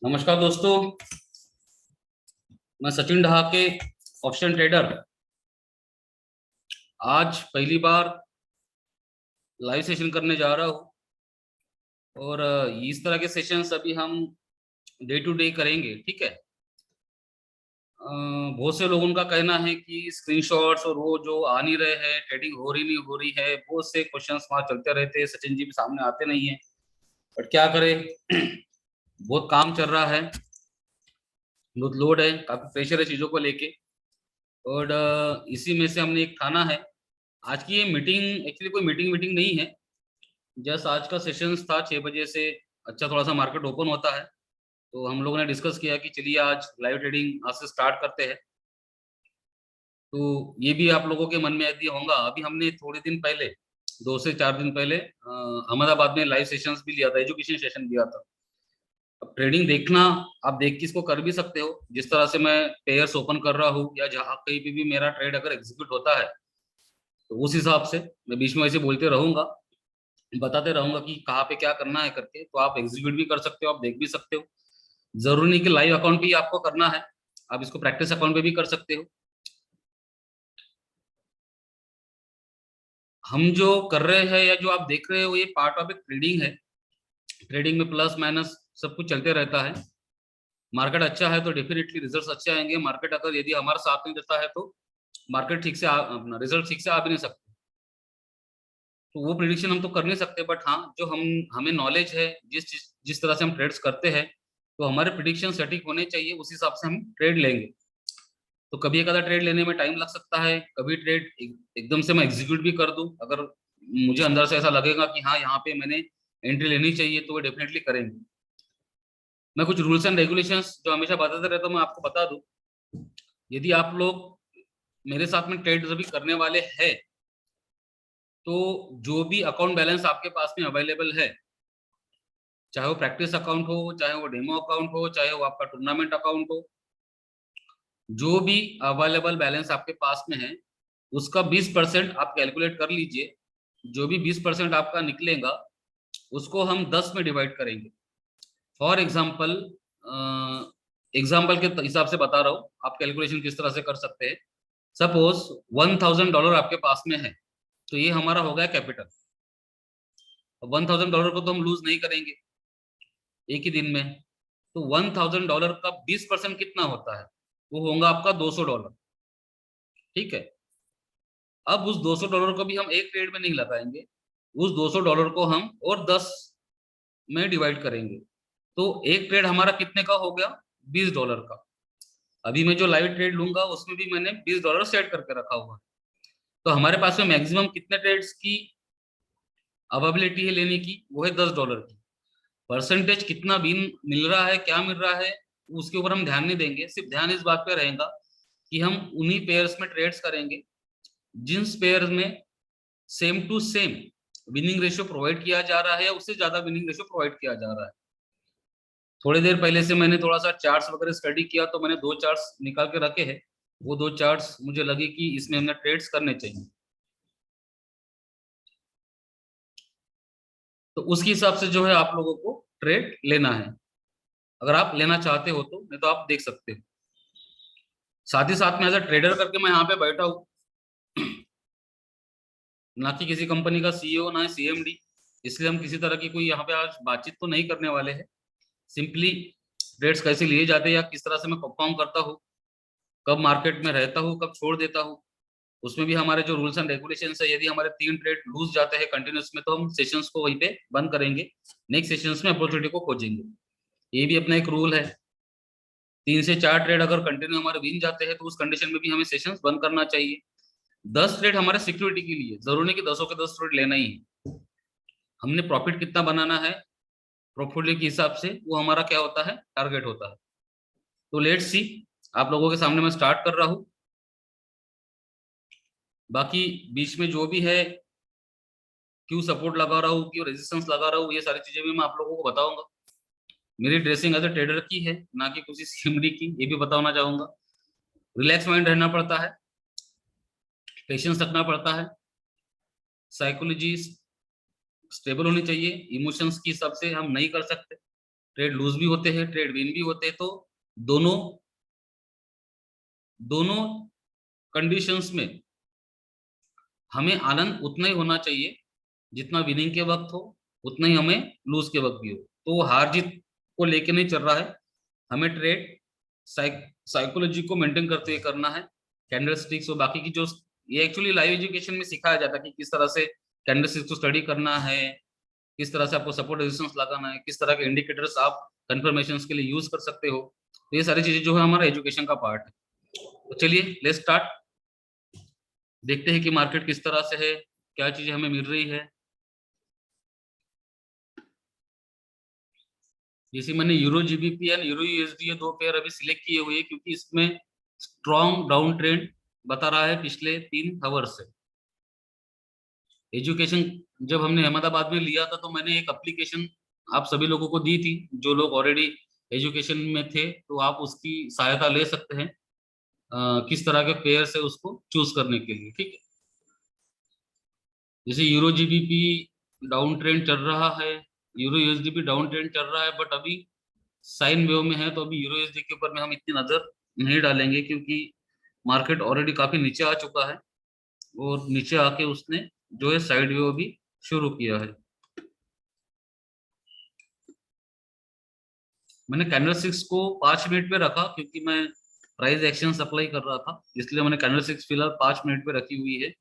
नमस्कार दोस्तों। मैं सचिन ढहाके, ऑप्शन ट्रेडर। आज पहली बार लाइव सेशन करने जा रहा हूँ और इस तरह के सेशंस अभी हम डे टू डे करेंगे। ठीक है। बहुत से लोगों का कहना है कि स्क्रीनशॉट्स और वो जो आ नहीं रहे हैं, ट्रेडिंग हो रही नहीं हो रही है, बहुत से क्वेश्चंस वहाँ चलते रहते हैं, सचिन जी भी सामने आते नहीं है। बट क्या करें, बहुत काम चल रहा है, बहुत लोड है, काफी प्रेशर है चीजों को लेके। और इसी में से हमने एक ठाना है। आज की ये मीटिंग एक्चुअली कोई मीटिंग मीटिंग नहीं है। जस्ट आज का सेशंस था 6 बजे से। अच्छा, थोड़ा सा मार्केट ओपन होता है तो हम लोगों ने डिस्कस किया कि चलिए आज लाइव ट्रेडिंग आज से स्टार्ट करते हैं। तो ये भी आप लोगों के मन में यदि होगा, अभी हमने थोड़े दिन पहले, 2 से 4 दिन पहले अहमदाबाद में लाइव सेशंस भी लिया था, एजुकेशन सेशन लिया था। अब ट्रेडिंग देखना, आप देख के इसको कर भी सकते हो। जिस तरह से मैं पेयर्स ओपन कर रहा हूँ या जहाँ कहीं पे भी मेरा ट्रेड अगर एग्जीक्यूट होता है, तो उस हिसाब से मैं बीच में ऐसे बोलते रहूंगा, बताते रहूंगा कि कहाँ पे क्या करना है करके। तो आप एग्जीक्यूट भी कर सकते हो, आप देख भी सकते हो। जरूरी नहीं कि लाइव अकाउंट पे ही आपको करना है, आप इसको प्रैक्टिस अकाउंट पे भी कर सकते हो। हम जो कर रहे हैं या जो आप देख रहे हो, ये पार्ट ऑफ एक ट्रेडिंग है। ट्रेडिंग में प्लस माइनस सब कुछ चलते रहता है। मार्केट अच्छा है तो डेफिनेटली रिजल्ट्स अच्छे आएंगे। मार्केट अगर यदि हमारा साथ नहीं देता है तो मार्केट ठीक से अपना रिजल्ट ठीक से आ भी नहीं सकते। तो वो प्रिडिक्शन हम तो कर नहीं सकते, बट हाँ, जो हम हमें नॉलेज है, जिस तरह से हम ट्रेड्स करते हैं, तो हमारे प्रिडिक्शन सटीक होने चाहिए, उस हिसाब से हम ट्रेड लेंगे। तो कभी एक आधा ट्रेड लेने में टाइम लग सकता है, कभी ट्रेड एकदम से मैं एग्जीक्यूट भी कर दूं। अगर मुझे अंदर से ऐसा लगेगा कि हाँ, यहाँ पे मैंने एंट्री लेनी चाहिए, तो वो डेफिनेटली करेंगे। मैं कुछ रूल्स एंड रेगुलेशंस जो हमेशा बताते रहता हूँ, मैं आपको बता दूं। यदि आप लोग मेरे साथ में ट्रेड अभी करने वाले हैं, तो जो भी अकाउंट बैलेंस आपके पास में अवेलेबल है, चाहे वो प्रैक्टिस अकाउंट हो, चाहे वो डेमो अकाउंट हो, चाहे वो आपका टूर्नामेंट अकाउंट हो, जो भी अवेलेबल बैलेंस आपके पास में है, उसका 20% आप कैलकुलेट कर लीजिए। जो भी 20% आपका निकलेगा, उसको हम 10 में डिवाइड करेंगे। फॉर एग्जाम्पल, एग्जाम्पल के हिसाब से बता रहा हूँ, आप कैलकुलेशन किस तरह से कर सकते हैं। सपोज $1000 आपके पास में है, तो ये हमारा हो गया कैपिटल। $1000 को तो हम लूज नहीं करेंगे एक ही दिन में। तो $1000 का 20% कितना होता है, वो होगा आपका $200। ठीक है। अब उस $200 को भी हम एक ट्रेड में नहीं लगाएंगे, उस $200 को हम और 10 में डिवाइड करेंगे। तो एक ट्रेड हमारा कितने का हो गया, $20 का। अभी मैं जो लाइव ट्रेड लूंगा उसमें भी मैंने $20 सेट करके रखा हुआ है। तो हमारे पास में मैक्सिमम कितने ट्रेड्स की अवेबिलिटी है लेने की, वो है $10 की। परसेंटेज कितना भी मिल रहा है, क्या मिल रहा है, उसके ऊपर हम ध्यान नहीं देंगे। सिर्फ ध्यान इस बात पे रहेगा कि हम उन्हीं पेयर्स में ट्रेड्स करेंगे जिन पेयर्स में same to same winning ratio provide किया जा रहा है या उससे ज्यादा विनिंग रेशियो प्रोवाइड किया जा रहा है। थोड़ी देर पहले से मैंने थोड़ा सा चार्ट्स वगैरह स्टडी किया, तो मैंने 2 चार्ट्स निकाल के रखे हैं। वो 2 चार्ट्स मुझे लगे कि इसमें हमने ट्रेड्स करने चाहिए, तो उसके हिसाब से जो है आप लोगों को ट्रेड लेना है। अगर आप लेना चाहते हो तो, नहीं तो आप देख सकते हो। साथ ही साथ में एज अ ट्रेडर करके मैं यहाँ पे बैठा हूँ, ना कि किसी कंपनी का सीईओ, ना सीएमडी। इसलिए हम किसी तरह की कोई यहाँ पे आज बातचीत तो नहीं करने वाले हैं। सिंपली ट्रेड्स कैसे लिए जाते हैं या किस तरह से मैं परफॉर्म करता हूँ, कब मार्केट में रहता हूँ, कब छोड़ देता हूँ, उसमें भी हमारे जो रूल्स एंड रेगुलेशन है। यदि हमारे 3 ट्रेड लूज जाते हैं कंटिन्यूस में, तो हम सेशंस को वहीं पे बंद करेंगे, नेक्स्ट सेशंस में अपॉर्चुनिटी को खोजेंगे। ये भी अपना एक रूल है। 3 से 4 ट्रेड अगर कंटिन्यू हमारे विन जाते हैं, तो उस कंडीशन में भी हमें सेशंस बंद करना चाहिए। 10 ट्रेड हमारे सिक्योरिटी के लिए, जरूरी नहीं कि 10 के 10 ट्रेड लेना ही है। हमने प्रॉफिट कितना बनाना है, प्रोफिट के हिसाब से वो हमारा क्या होता है, टारगेट होता है। तो लेट्स सी, आप लोगों के सामने मैं स्टार्ट कर रहा हूँ। बाकी बीच में जो भी है, क्यों सपोर्ट लगा रहा हूँ, क्यों रेजिस्टेंस लगा रहा हूँ, ये सारी चीजें भी मैं आप लोगों को बताऊंगा। मेरी ड्रेसिंग एज ए ट्रेडर की है, ना कि किसी सिमडी की, ये भी बताना चाहूंगा। रिलैक्स माइंड रहना पड़ता है, पेशेंस रखना पड़ता है, साइकोलॉजी स्टेबल होनी चाहिए। इमोशंस की हिसाब से हम नहीं कर सकते। ट्रेड लूज भी होते हैं, ट्रेड विन भी होते हैं, तो दोनों दोनों कंडीशंस में हमें आनंद उतना ही होना चाहिए जितना विनिंग के वक्त हो, उतना ही हमें लूज के वक्त भी हो। तो हार जीत को लेके नहीं चल रहा है, हमें ट्रेड साइकोलॉजी को मेंटेन करते हुए करना है। कैंडल स्टिक्स और बाकी की जो, ये एक्चुअली लाइव एजुकेशन में सिखाया जाता है कि किस तरह से कैंडल स्टिक्स को स्टडी करना है, किस तरह से आपको सपोर्ट रेजिस्टेंस लगाना है, किस तरह के इंडिकेटर्स आप कंफर्मेशन के लिए यूज कर सकते हो। तो ये सारी चीजें जो है हमारा एजुकेशन का पार्ट है। तो चलिए लेट्स स्टार्ट, देखते हैं कि मार्केट किस तरह से है, क्या चीजें हमें मिल रही है। जैसे मैंने euro GBP and euro USD ये दो पेयर अभी सिलेक्ट किए हुए हैं, क्योंकि इसमें स्ट्रॉन्ग डाउन ट्रेंड बता रहा है पिछले 3 आवर से। एजुकेशन जब हमने अहमदाबाद में लिया था तो मैंने एक एप्लीकेशन आप सभी लोगों को दी थी, जो लोग ऑलरेडी एजुकेशन में थे, तो आप उसकी सहायता ले सकते हैं किस तरह के पेयर से उसको चूज करने के लिए, ठीक है। जैसे यूरो जीबीपी डाउन ट्रेंड चल रहा है, यूरो यूएसडी भी डाउन ट्रेंड चल रहा है, बट अभी साइन वेव में है, तो अभी यूरो यूएसडी के ऊपर में हम इतनी नजर नहीं डालेंगे, क्योंकि मार्केट ऑलरेडी काफी नीचे आ चुका है और नीचे आके उसने जो है साइड वेव भी शुरू किया है। मैंने कैंडल सिक्स को 5 मिनट पे रखा, क्योंकि मैं प्राइस एक्शन अप्लाई कर रहा था, इसलिए मैंने कैंडल सिक्स फिलहाल 5 मिनट पे रखी हुई है।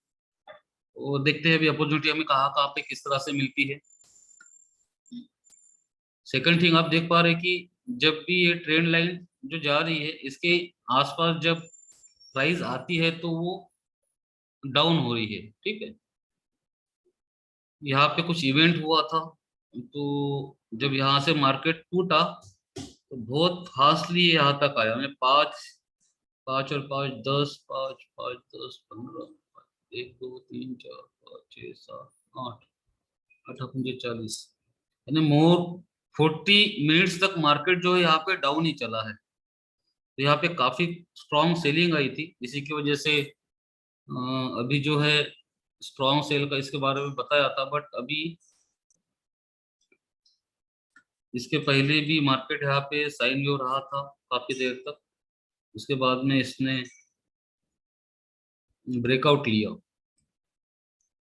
और देखते हैं अभी अपॉर्चुनिटी हमें कहाँ कहाँ पे किस तरह से मिलती है। सेकंड थिंग आप देख पा रहे हैं कि जब भी ये ट्रेंड लाइन जो जा रही है, इसके आसपास जब प्राइस आती है तो वो डाउन हो रही है, ठीक है। यहाँ पे कुछ इवेंट हुआ था, तो जब यहाँ से मार्केट टूटा तो बहुत फास्टली यहाँ तक आया। मैं पाँच, 5 और 5 10, 5 5 10 15, 1 2 3 4 5 6 7 8, 8 पंजे 40, यानी मोर 40 मिनट्स तक मार्केट जो है यहाँ पे डाउन ही चला है। तो यहाँ पे काफी स्ट्रॉन्ग सेलिंग आई थी, इसी की वजह से अभी जो है स्ट्रॉन्ग सेल का इसके बारे में बताया था, बट अभी इसके पहले भी मार्केट यहाँ पे साइन वेव रहा था काफी देर तक। उसके बाद में इसने ब्रेकआउट लिया,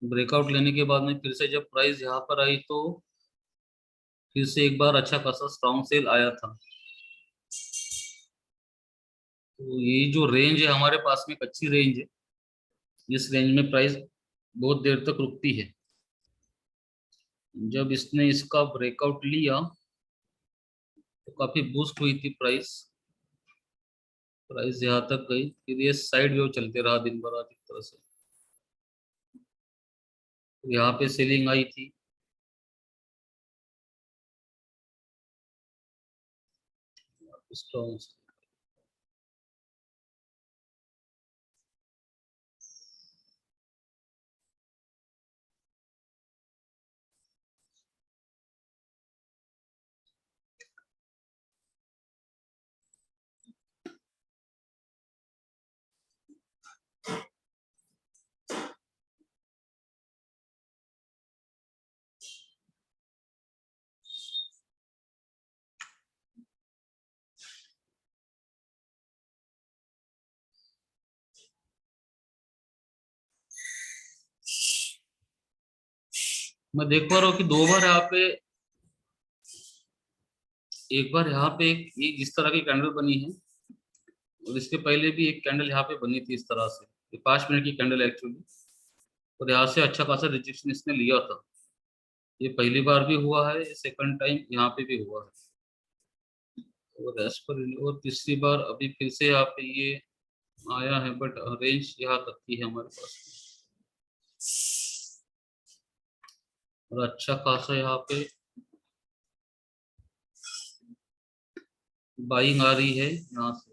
ब्रेकआउट लेने के बाद में फिर से जब प्राइस यहाँ पर आई तो फिर से एक बार अच्छा खासा स्ट्रॉन्ग सेल आया था। तो ये जो रेंज है हमारे पास में एक अच्छी रेंज है, इस रेंज में प्राइस बहुत देर तक रुकती है। जब इसने इसका ब्रेकआउट लिया तो काफी बूस्ट हुई थी प्राइस, प्राइस यहाँ तक गई, फिर ये साइड वेव चलते रहा दिन भर आज एक तरह से। तो यहाँ पे सेलिंग आई थी, स्ट्रॉन्ग। मैं देख पा रहा हूँ कि 2 बार यहाँ पे, एक बार यहाँ पे एक इस तरह की कैंडल बनी है, और इसके पहले भी एक कैंडल यहाँ पे बनी थी इस तरह से। ये 5 मिनट की कैंडल एक्चुअली, और यहाँ से अच्छा खासा रिजेक्शन इसने लिया था। ये पहली बार भी हुआ है, सेकंड टाइम यहाँ पे भी हुआ है, और एज पर, और तीसरी बार अभी फिर से यहाँ पे ये आया है, बट रेंज यहाँ तक की है हमारे पास। और अच्छा खासा यहाँ पे बाइंग आ रही है यहाँ से।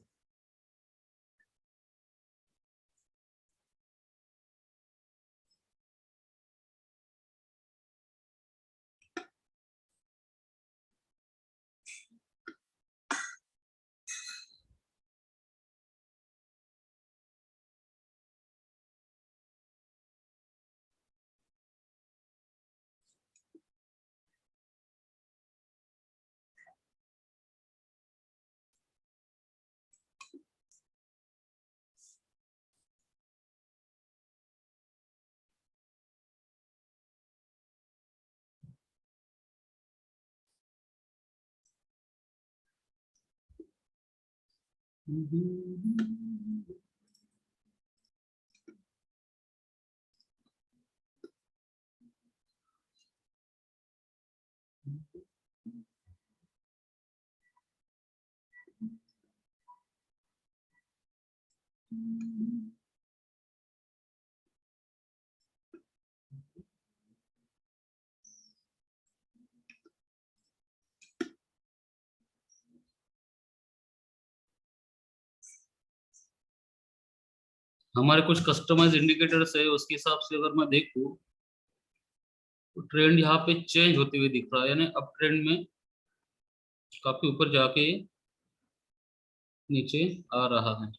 हमारे कुछ कस्टमाइज इंडिकेटर्स है, उसके हिसाब से अगर मैं देखूं तो ट्रेंड यहाँ पे चेंज होते हुए दिख रहा है, यानी अप ट्रेंड में काफी ऊपर जाके नीचे आ रहा है।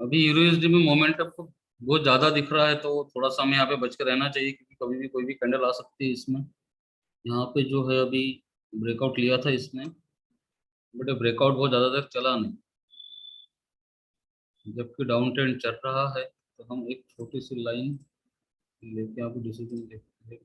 अभी यूएसडी में मोमेंटम को बहुत ज्यादा दिख रहा है, तो थोड़ा सा हमें यहाँ पे बच के रहना चाहिए, क्योंकि कभी भी कोई भी कैंडल आ सकती है इसमें। यहाँ पे जो है अभी ब्रेकआउट लिया था इसने, बट ब्रेकआउट बहुत ज्यादा तक चला नहीं, जबकि डाउन ट्रेंड चल रहा है। तो हम एक छोटी सी लाइन लेके आपको डिसीजन देखते हैं।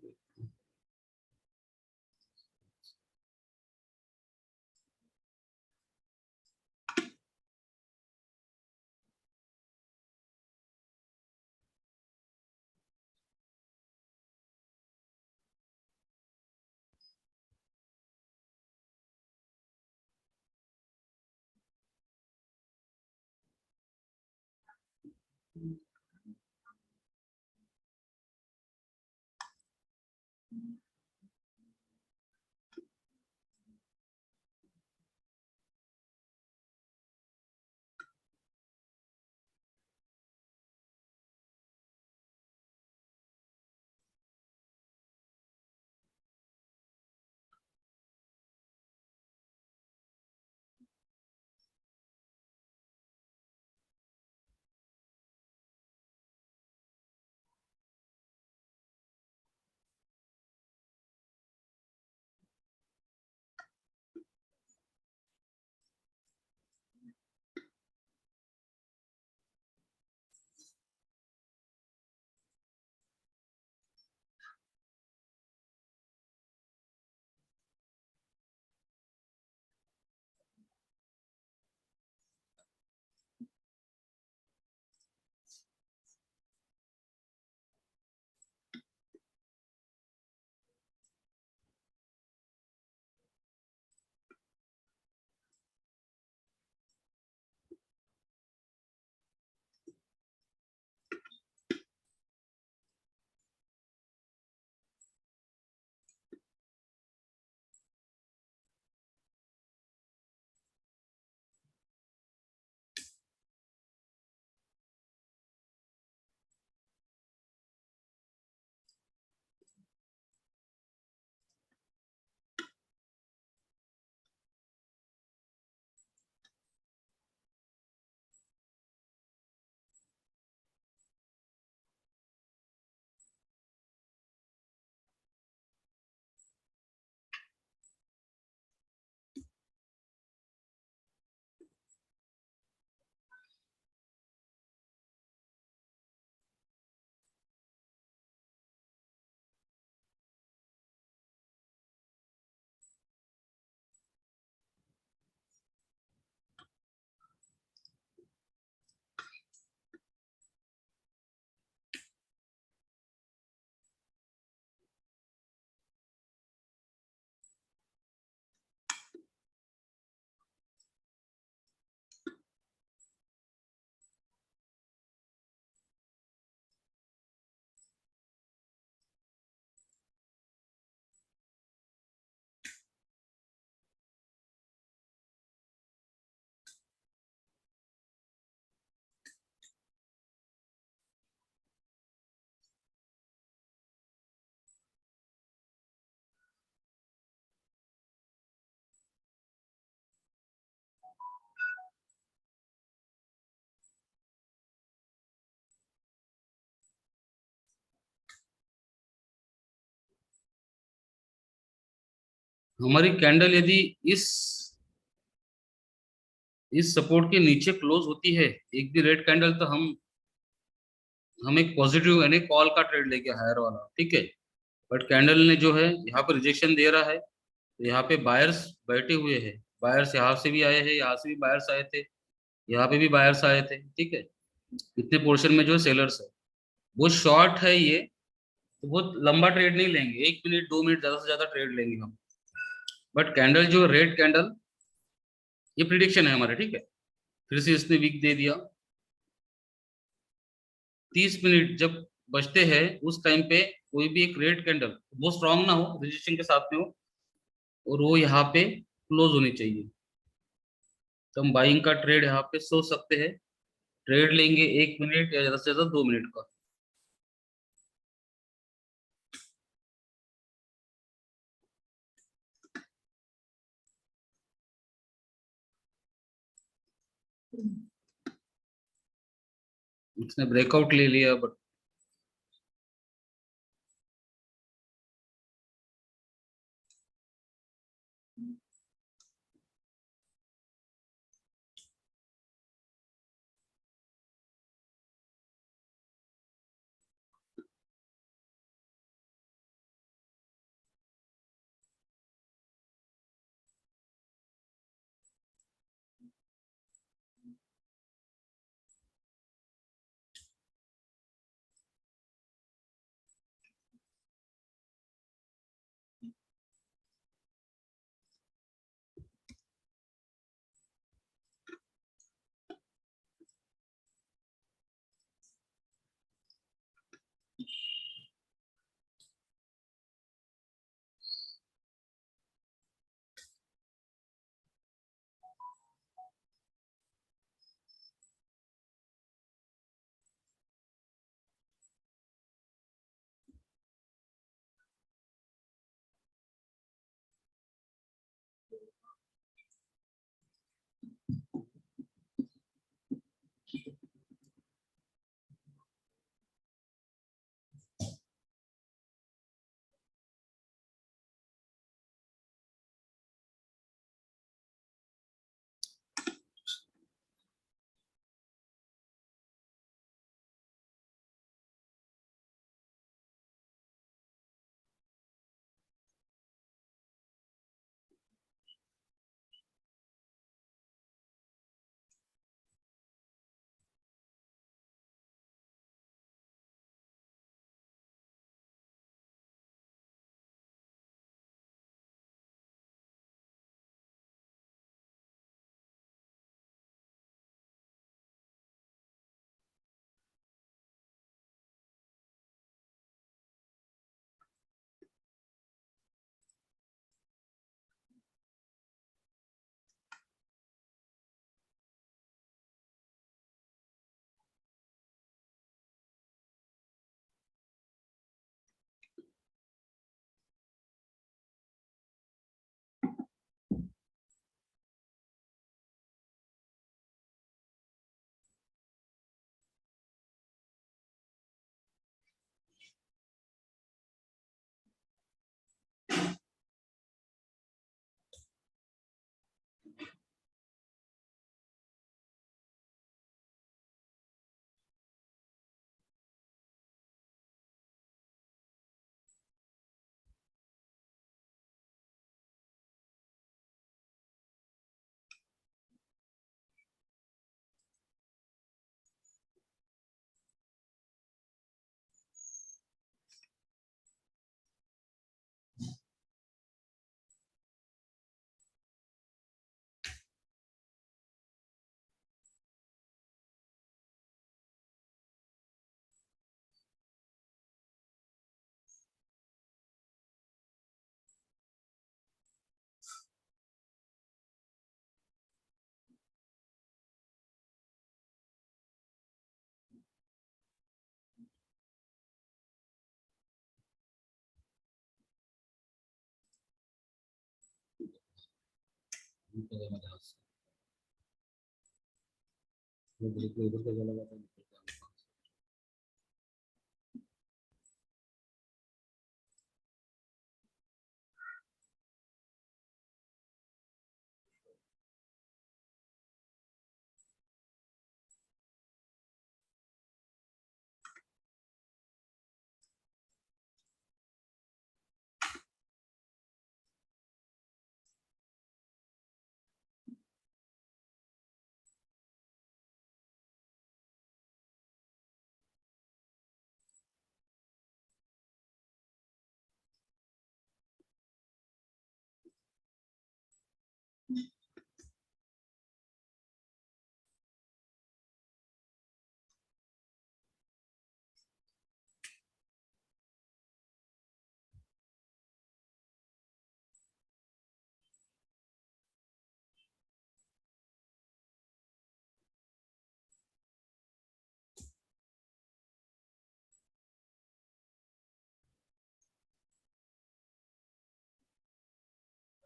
हमारी कैंडल यदि इस इस सपोर्ट के नीचे क्लोज होती है एक भी रेड कैंडल, तो हम एक पॉजिटिव यानी कॉल का ट्रेड लेके हायर वाला, ठीक है। बट कैंडल ने जो है यहाँ पे रिजेक्शन दे रहा है, तो यहाँ पे बायर्स बैठे हुए हैं। बायर्स यहाँ से भी आए हैं, यहाँ से भी बायर्स आए थे, यहाँ पे भी बायर्स आए थे, ठीक है। इतने पोर्शन में जो सेलर्स है, वो शॉर्ट है ये, तो बहुत लंबा ट्रेड नहीं लेंगे, 1 मिनट 2 मिनट ज्यादा से ज्यादा ट्रेड लेंगे हम। बट कैंडल जो रेड कैंडल, ये प्रिडिक्शन है हमारे, ठीक है। फिर से इसने वीक दे दिया। 30 मिनट जब बचते हैं उस टाइम पे कोई भी एक रेड कैंडल वो स्ट्रांग ना हो, रजिस्ट्रेशन के साथ में हो, और वो यहाँ पे क्लोज होनी चाहिए, तो हम बाइंग का ट्रेड यहाँ पे सोच सकते हैं। ट्रेड लेंगे 1 मिनट या ज्यादा से ज्यादा 2 मिनट का। इसने ब्रेकआउट ले लिया, बट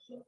है।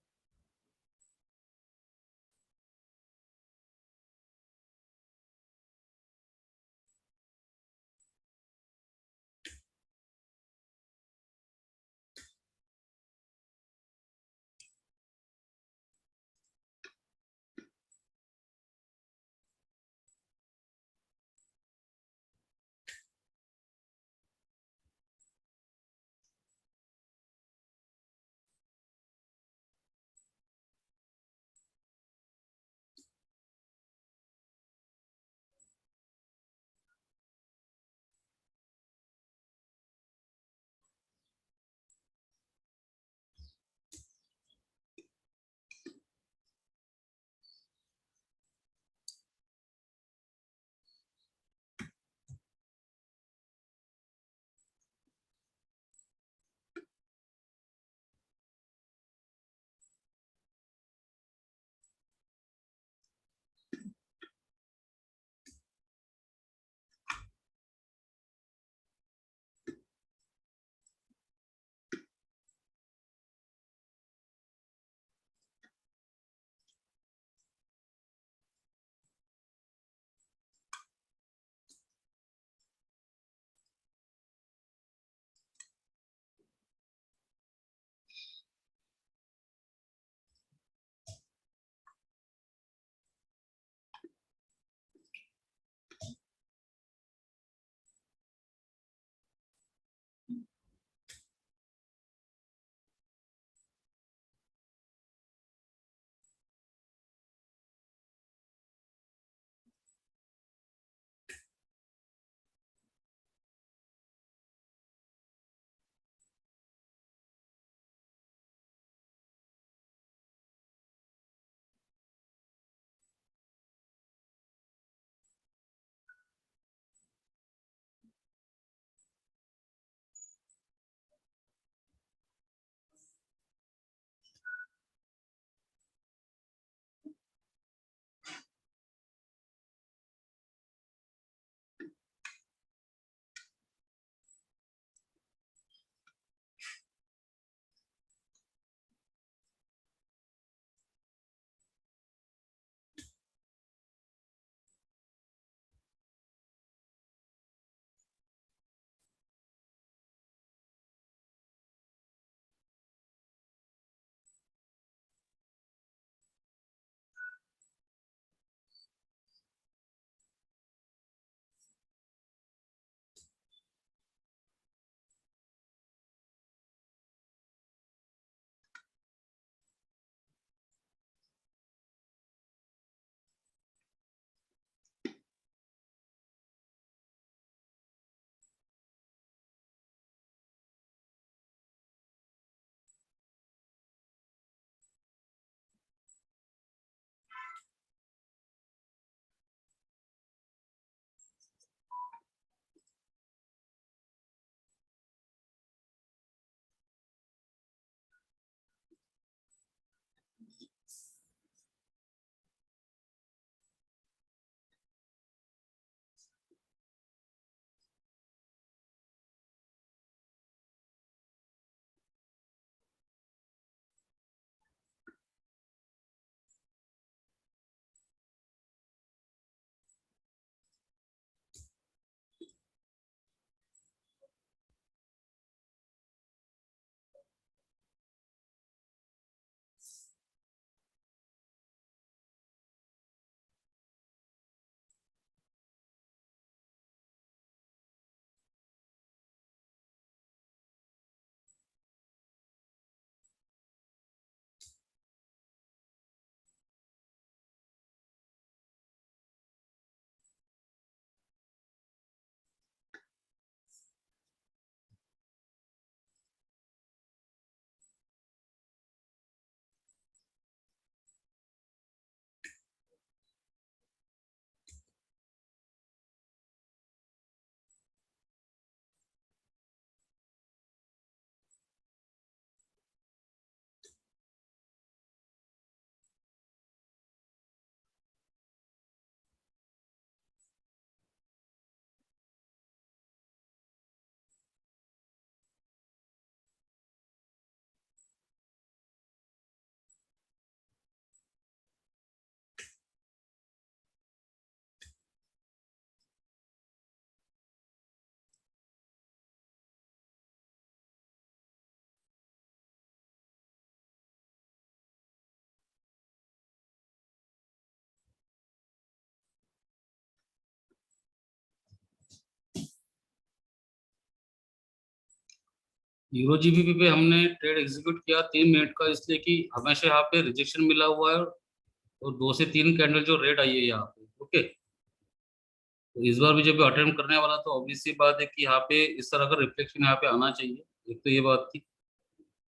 यूरो जीबीपी पे हमने ट्रेड एग्जीक्यूट किया 3 मिनट का, इसलिए कि हमेशा यहाँ पे रिजेक्शन मिला हुआ है और 2 से 3 कैंडल जो रेड आई है यहाँ पे। ओके, तो इस बार भी जब अटेम्प्ट करने वाला तो ऑब्वियस सी बात है कि यहाँ पे इस तरह का रिफ्लेक्शन यहाँ पे आना चाहिए। एक तो ये बात थी,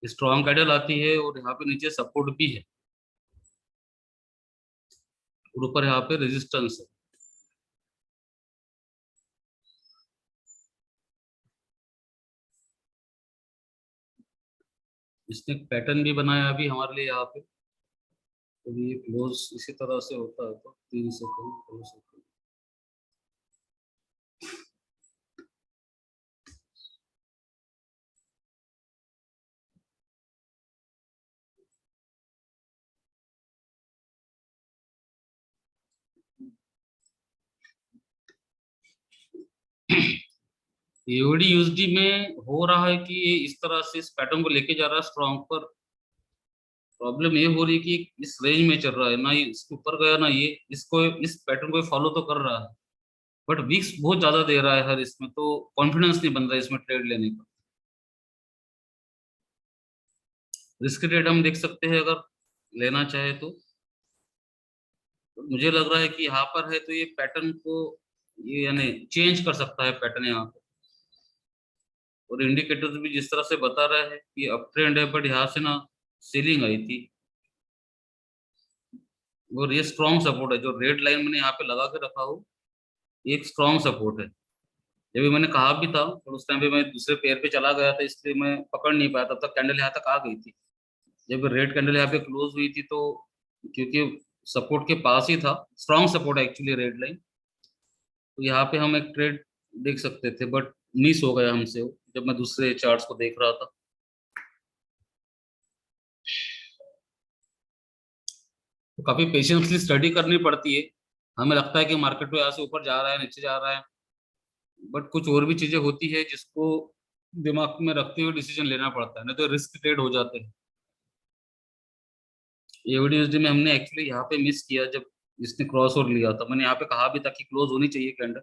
स्ट्रॉन्ग कैंडल आती है और यहाँ पे नीचे सपोर्ट भी है और ऊपर यहाँ पे रेजिस्टेंस है। इसने पैटर्न भी बनाया अभी हमारे लिए यहाँ पे, तो ये क्लोज इसी तरह से होता है तो 3 सेकंड 2 सेकंड। एओडी यूएसडी में हो रहा है कि ये इस तरह से इस पैटर्न को लेके जा रहा है स्ट्रॉन्ग पर। प्रॉब्लम ये हो रही है कि इस रेंज में चल रहा है ना, ये इसके ऊपर गया ना, ये इसको इस पैटर्न को फॉलो तो कर रहा है बट वीक्स बहुत ज्यादा दे रहा है हर इसमें, तो कॉन्फिडेंस नहीं बन रहा है इसमें ट्रेड लेने का। रिस्क ट्रेड हम देख सकते हैं अगर लेना चाहे तो। मुझे लग रहा है कि यहाँ पर है तो ये पैटर्न को ये यानी चेंज कर सकता है पैटर्न यहाँ पे। और इंडिकेटर्स भी जिस तरह से बता रहा है कि अप ट्रेंड है बट यहाँ से ना सेलिंग आई थी और ये स्ट्रॉन्ग सपोर्ट है। जो रेड लाइन मैंने यहाँ पे लगा के रखा हूँ ये एक स्ट्रॉन्ग सपोर्ट है। जब भी मैंने कहा भी था और उस टाइम पे मैं दूसरे पेयर पे चला गया था इसलिए मैं पकड़ नहीं पाया, तब तक कैंडल यहाँ तक आ गई थी। जब रेड कैंडल यहाँ पे क्लोज हुई थी तो क्योंकि सपोर्ट के पास ही था, स्ट्रॉन्ग सपोर्ट है एक्चुअली रेड लाइन, तो यहाँ पे हम एक ट्रेड देख सकते थे बट मिस हो गया हमसे वो, जब मैं दूसरे चार्ट्स को देख रहा था। तो काफी पेशेंसली स्टडी करनी पड़ती है। हमें लगता है कि मार्केट तो यहाँ से ऊपर जा रहा है नीचे जा रहा है, बट कुछ और भी चीजें होती है जिसको दिमाग में रखते हुए डिसीजन लेना पड़ता है, नहीं तो रिस्क ट्रेड हो जाते हैं। एवीडीएसडी में हमने एक्चुअली यहाँ पे मिस किया जब इसने क्रॉस ओवर लिया था। मैंने यहाँ पे कहा भी था कि क्लोज होनी चाहिए कैंडल,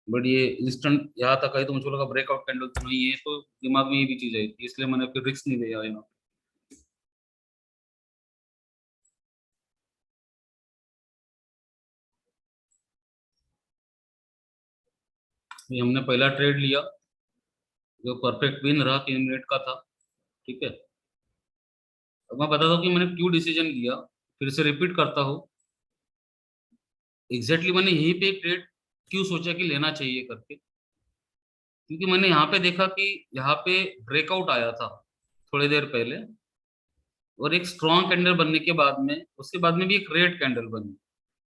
बट ये इंस्टेंट यहाँ तक आई तो मुझे लगा ब्रेकआउट कैंडल तो नहीं है, तो दिमाग में ये भी चीज आई थी, इसलिए मैंने फिर रिस्क नहीं लिया यहाँ। ये हमने पहला ट्रेड लिया जो परफेक्ट विन रहा, 3 मिनट का था। ठीक है, अब मैं बताता हूँ कि मैंने क्यों डिसीजन लिया, फिर से रिपीट करता हूँ। एग्जैक्टली मैंने यहीं पे ट्रेड क्यों सोचा कि लेना चाहिए करके, क्योंकि मैंने यहाँ पे देखा कि यहाँ पे ब्रेकआउट आया था थोड़ी देर पहले और एक स्ट्रॉन्ग कैंडल बनने के बाद में उसके बाद में भी एक रेड कैंडल बनी,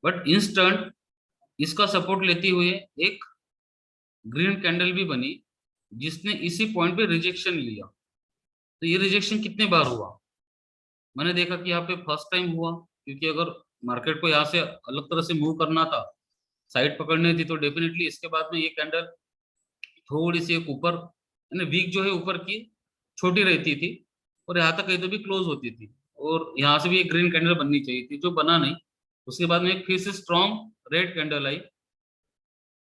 बट इंस्टेंट इसका सपोर्ट लेते हुए एक ग्रीन कैंडल भी बनी जिसने इसी पॉइंट पे रिजेक्शन लिया। तो ये रिजेक्शन कितने बार हुआ, मैंने देखा कि यहाँ पे फर्स्ट टाइम हुआ, क्योंकि अगर मार्केट को यहाँ से अलग तरह से मूव करना था, साइड पकड़नी थी, तो डेफिनेटली इसके बाद में ये कैंडल थोड़ी सी एक ऊपर यानी वीक जो है ऊपर की छोटी रहती थी और यहाँ तक कहीं तो भी क्लोज होती थी और यहाँ से भी एक ग्रीन कैंडल बननी चाहिए थी जो बना नहीं। उसके बाद में एक फिर से strong red candle I,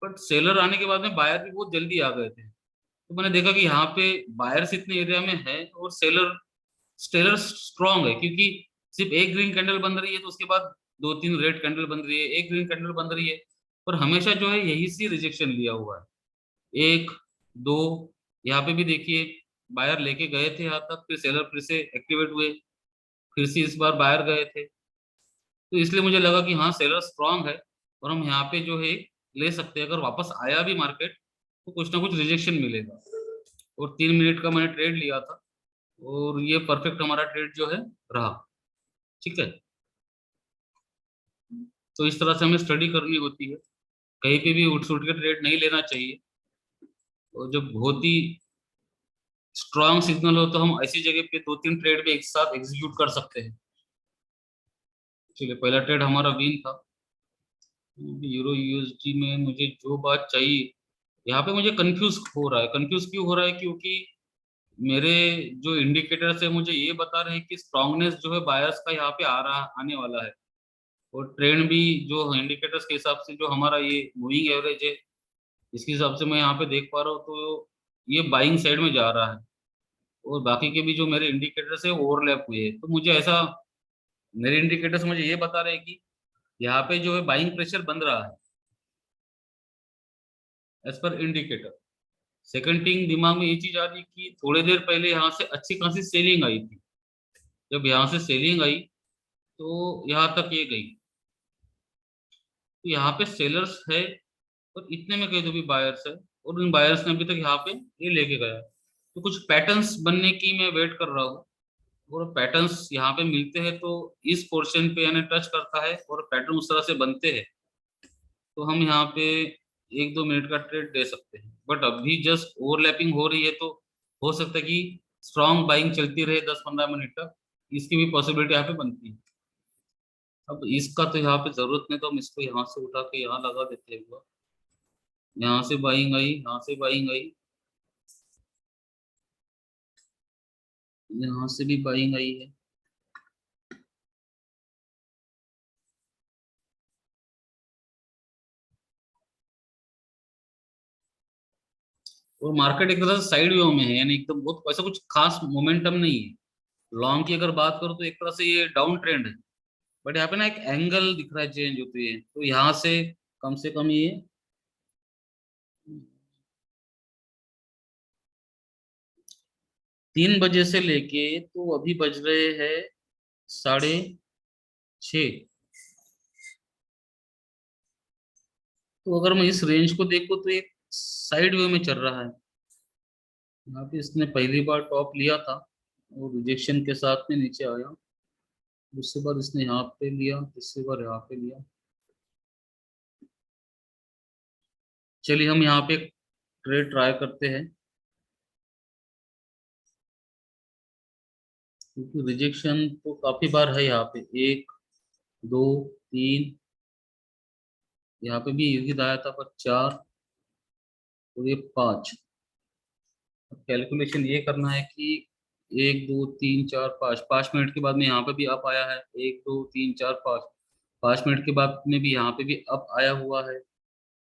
but seller आने के बाद में बायर भी बहुत जल्दी आ गए थे। तो मैंने देखा कि यहाँ पे बायर्स इतने एरिया में है और सेलर स्टेलर स्ट्रॉन्ग है, क्योंकि सिर्फ एक ग्रीन कैंडल बन रही है तो उसके बाद 2-3 रेड कैंडल बन रही है, एक ग्रीन कैंडल बन रही है, पर हमेशा जो है यही सी रिजेक्शन लिया हुआ है। एक दो यहाँ पे भी देखिए बायर लेके गए थे यहाँ तक, फिर सेलर फिर से एक्टिवेट हुए, फिर से इस बार बायर गए थे, तो इसलिए मुझे लगा कि हाँ सेलर स्ट्रांग है और हम यहाँ पे जो है ले सकते हैं। अगर वापस आया भी मार्केट तो कुछ ना कुछ रिजेक्शन मिलेगा। और 3 मिनट का मैंने ट्रेड लिया था और ये परफेक्ट हमारा ट्रेड जो है रहा। ठीक है, तो इस तरह से हमें स्टडी करनी होती है, कहीं पे भी उठ सुट के ट्रेड नहीं लेना चाहिए। और जब बहुत ही स्ट्रांग सिग्नल हो तो हम ऐसी जगह पे 2-3 ट्रेड भी एक साथ एग्जीक्यूट कर सकते हैं। चलिए, पहला ट्रेड हमारा विन था। यूरो यूएसडी में मुझे जो बात चाहिए, यहाँ पे मुझे कंफ्यूज हो रहा है। कंफ्यूज क्यों हो रहा है, क्योंकि मेरे जो इंडिकेटर्स है मुझे ये बता रहे हैं कि स्ट्रांगनेस जो है बायर्स का यहाँ पे आ रहा आने वाला है, और ट्रेंड भी जो इंडिकेटर्स के हिसाब से जो हमारा ये मूविंग एवरेज है इसके हिसाब से मैं यहाँ पे देख पा रहा हूँ तो ये बाइंग साइड में जा रहा है। और बाकी के भी जो मेरे इंडिकेटर्स है ओवरलैप हुए हैं, तो मुझे ऐसा, मेरे इंडिकेटर्स मुझे ये बता रहे हैं कि यहाँ पे जो है बाइंग प्रेशर बन रहा है as per indicator. Second thing दिमाग में ये चीज आ रही कि थोड़ी देर पहले यहाँ से अच्छी खासी सेलिंग आई थी। जब यहाँ से सेलिंग आई तो यहाँ तक ये गई, तो यहाँ पे सेलर्स है और इतने में कहीं तो भी बायर्स है, और उन बायर्स ने अभी तक यहाँ पे ये लेके गया। तो कुछ पैटर्न्स बनने की मैं वेट कर रहा हूँ, और पैटर्न्स यहाँ पे मिलते हैं तो इस पोर्शन पे यानी टच करता है और पैटर्न उस तरह से बनते हैं, तो हम यहाँ पे 1-2 मिनट का ट्रेड दे सकते हैं। बट अभी जस्ट ओवरलैपिंग हो रही है, तो हो सकता है कि स्ट्रॉन्ग बाइंग चलती रहे 10-15 मिनट तक, इसकी भी पॉसिबिलिटी यहाँ पे बनती है। अब इसका तो यहाँ पे जरूरत नहीं, तो हम इसको यहाँ से उठा के यहाँ लगा देते हैं। यहाँ से बाइंग आई, यहाँ से बाइंग आई, यहाँ से भी बाइंग आई है। और मार्केट एक तरह से साइड वेव में है, यानी एकदम बहुत ऐसा कुछ खास मोमेंटम नहीं है। लॉन्ग की अगर बात करो तो एक तरह से ये डाउन ट्रेंड है, बट यहाँ पे ना एक एंगल दिख रहा है चेंज होती है, तो यहाँ से कम ये 3 बजे से लेके तो अभी बज रहे हैं 6:30। तो अगर मैं इस रेंज को देखूँ तो एक साइड वे में चल रहा है। यहाँ पे इसने पहली बार टॉप लिया था और रिजेक्शन के साथ में नीचे आया, दूसरी बार इसने यहाँ पे लिया, तीसरी बार यहाँ पे लिया। चलिए हम यहाँ पे ट्रेड ट्राई करते हैं, क्योंकि रिजेक्शन तो काफी बार है यहाँ पे, 1, 2, 3, यहाँ पे भी यूं आया था, पर 4 और ये 5। अब कैलकुलेशन ये करना है कि 1, 2, 3, 4, 5, 5 मिनट के बाद में यहाँ पे भी अप आया है, 1, 2, 3, 4, 5, 5 मिनट के बाद में भी यहाँ पे भी अप आया हुआ है।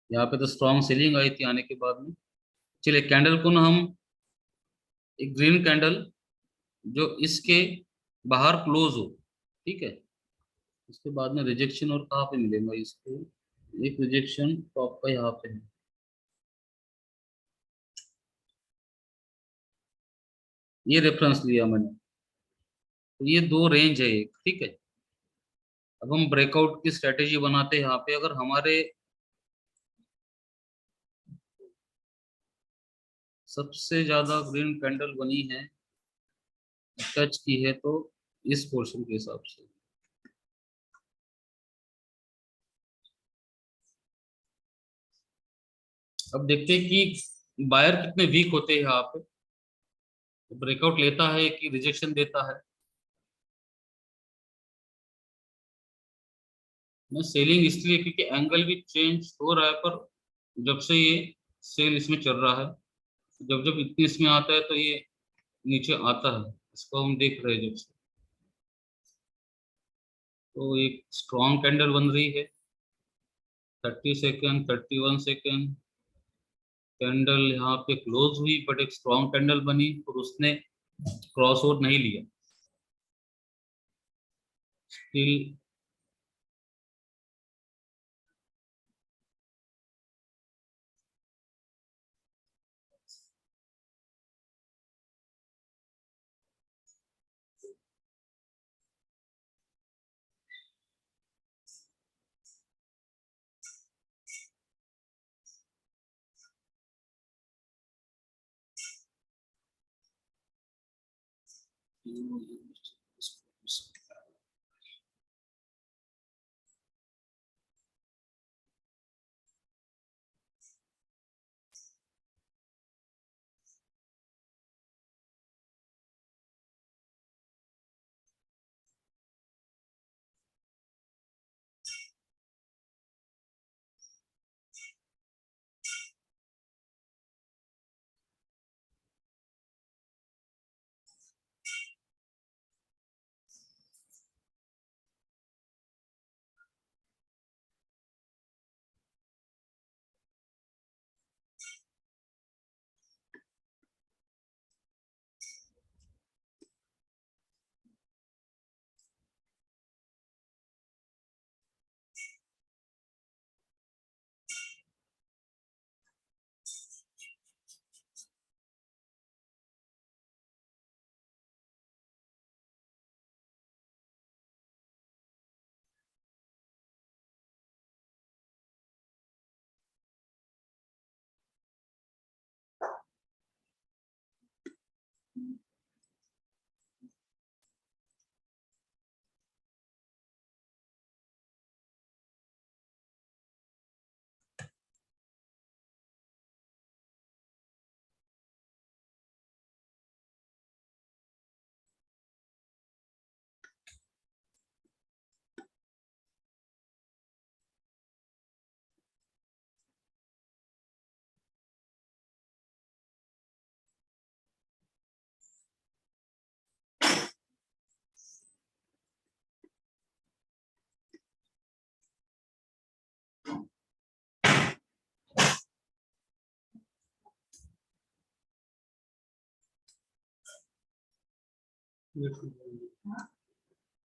यहाँ पे तो स्ट्रॉन्ग सेलिंग आई थी आने के बाद में। चलिए कैंडल को ना हम एक ग्रीन कैंडल जो इसके बाहर क्लोज हो, ठीक है, उसके बाद में रिजेक्शन और कहाँ पे मिलेगा इसको, एक रिजेक्शन टॉप का यहाँ पे है, ये रेफरेंस लिया मैंने। तो ये दो रेंज है एक, ठीक है। अब हम ब्रेकआउट की स्ट्रेटेजी बनाते हैं यहाँ पे। अगर हमारे सबसे ज्यादा ग्रीन कैंडल बनी है, टच की है, तो इस पोर्शन के हिसाब से अब देखते हैं कि बायर कितने वीक होते हैं यहाँ पे, ब्रेकआउट लेता है कि रिजेक्शन देता है। मैं सेलिंग इसलिए क्योंकि एंगल भी चेंज हो रहा है, पर जब से ये सेल इसमें चल रहा है, जब जब इतनी इसमें आता है तो ये नीचे आता है, इसको हम देख रहे हैं जब से। तो एक स्ट्रॉन्ग कैंडल बन रही है, 30 सेकेंड, 31 सेकेंड, कैंडल यहाँ पे क्लोज हुई, बट एक स्ट्रॉन्ग कैंडल बनी और उसने क्रॉस ओवर नहीं लिया, स्टिल।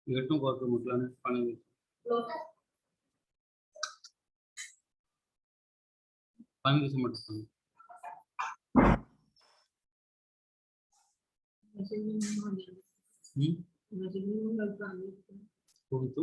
એટલું કરતું મોકલાને પાણી પાણી कैसे मटका कौन तू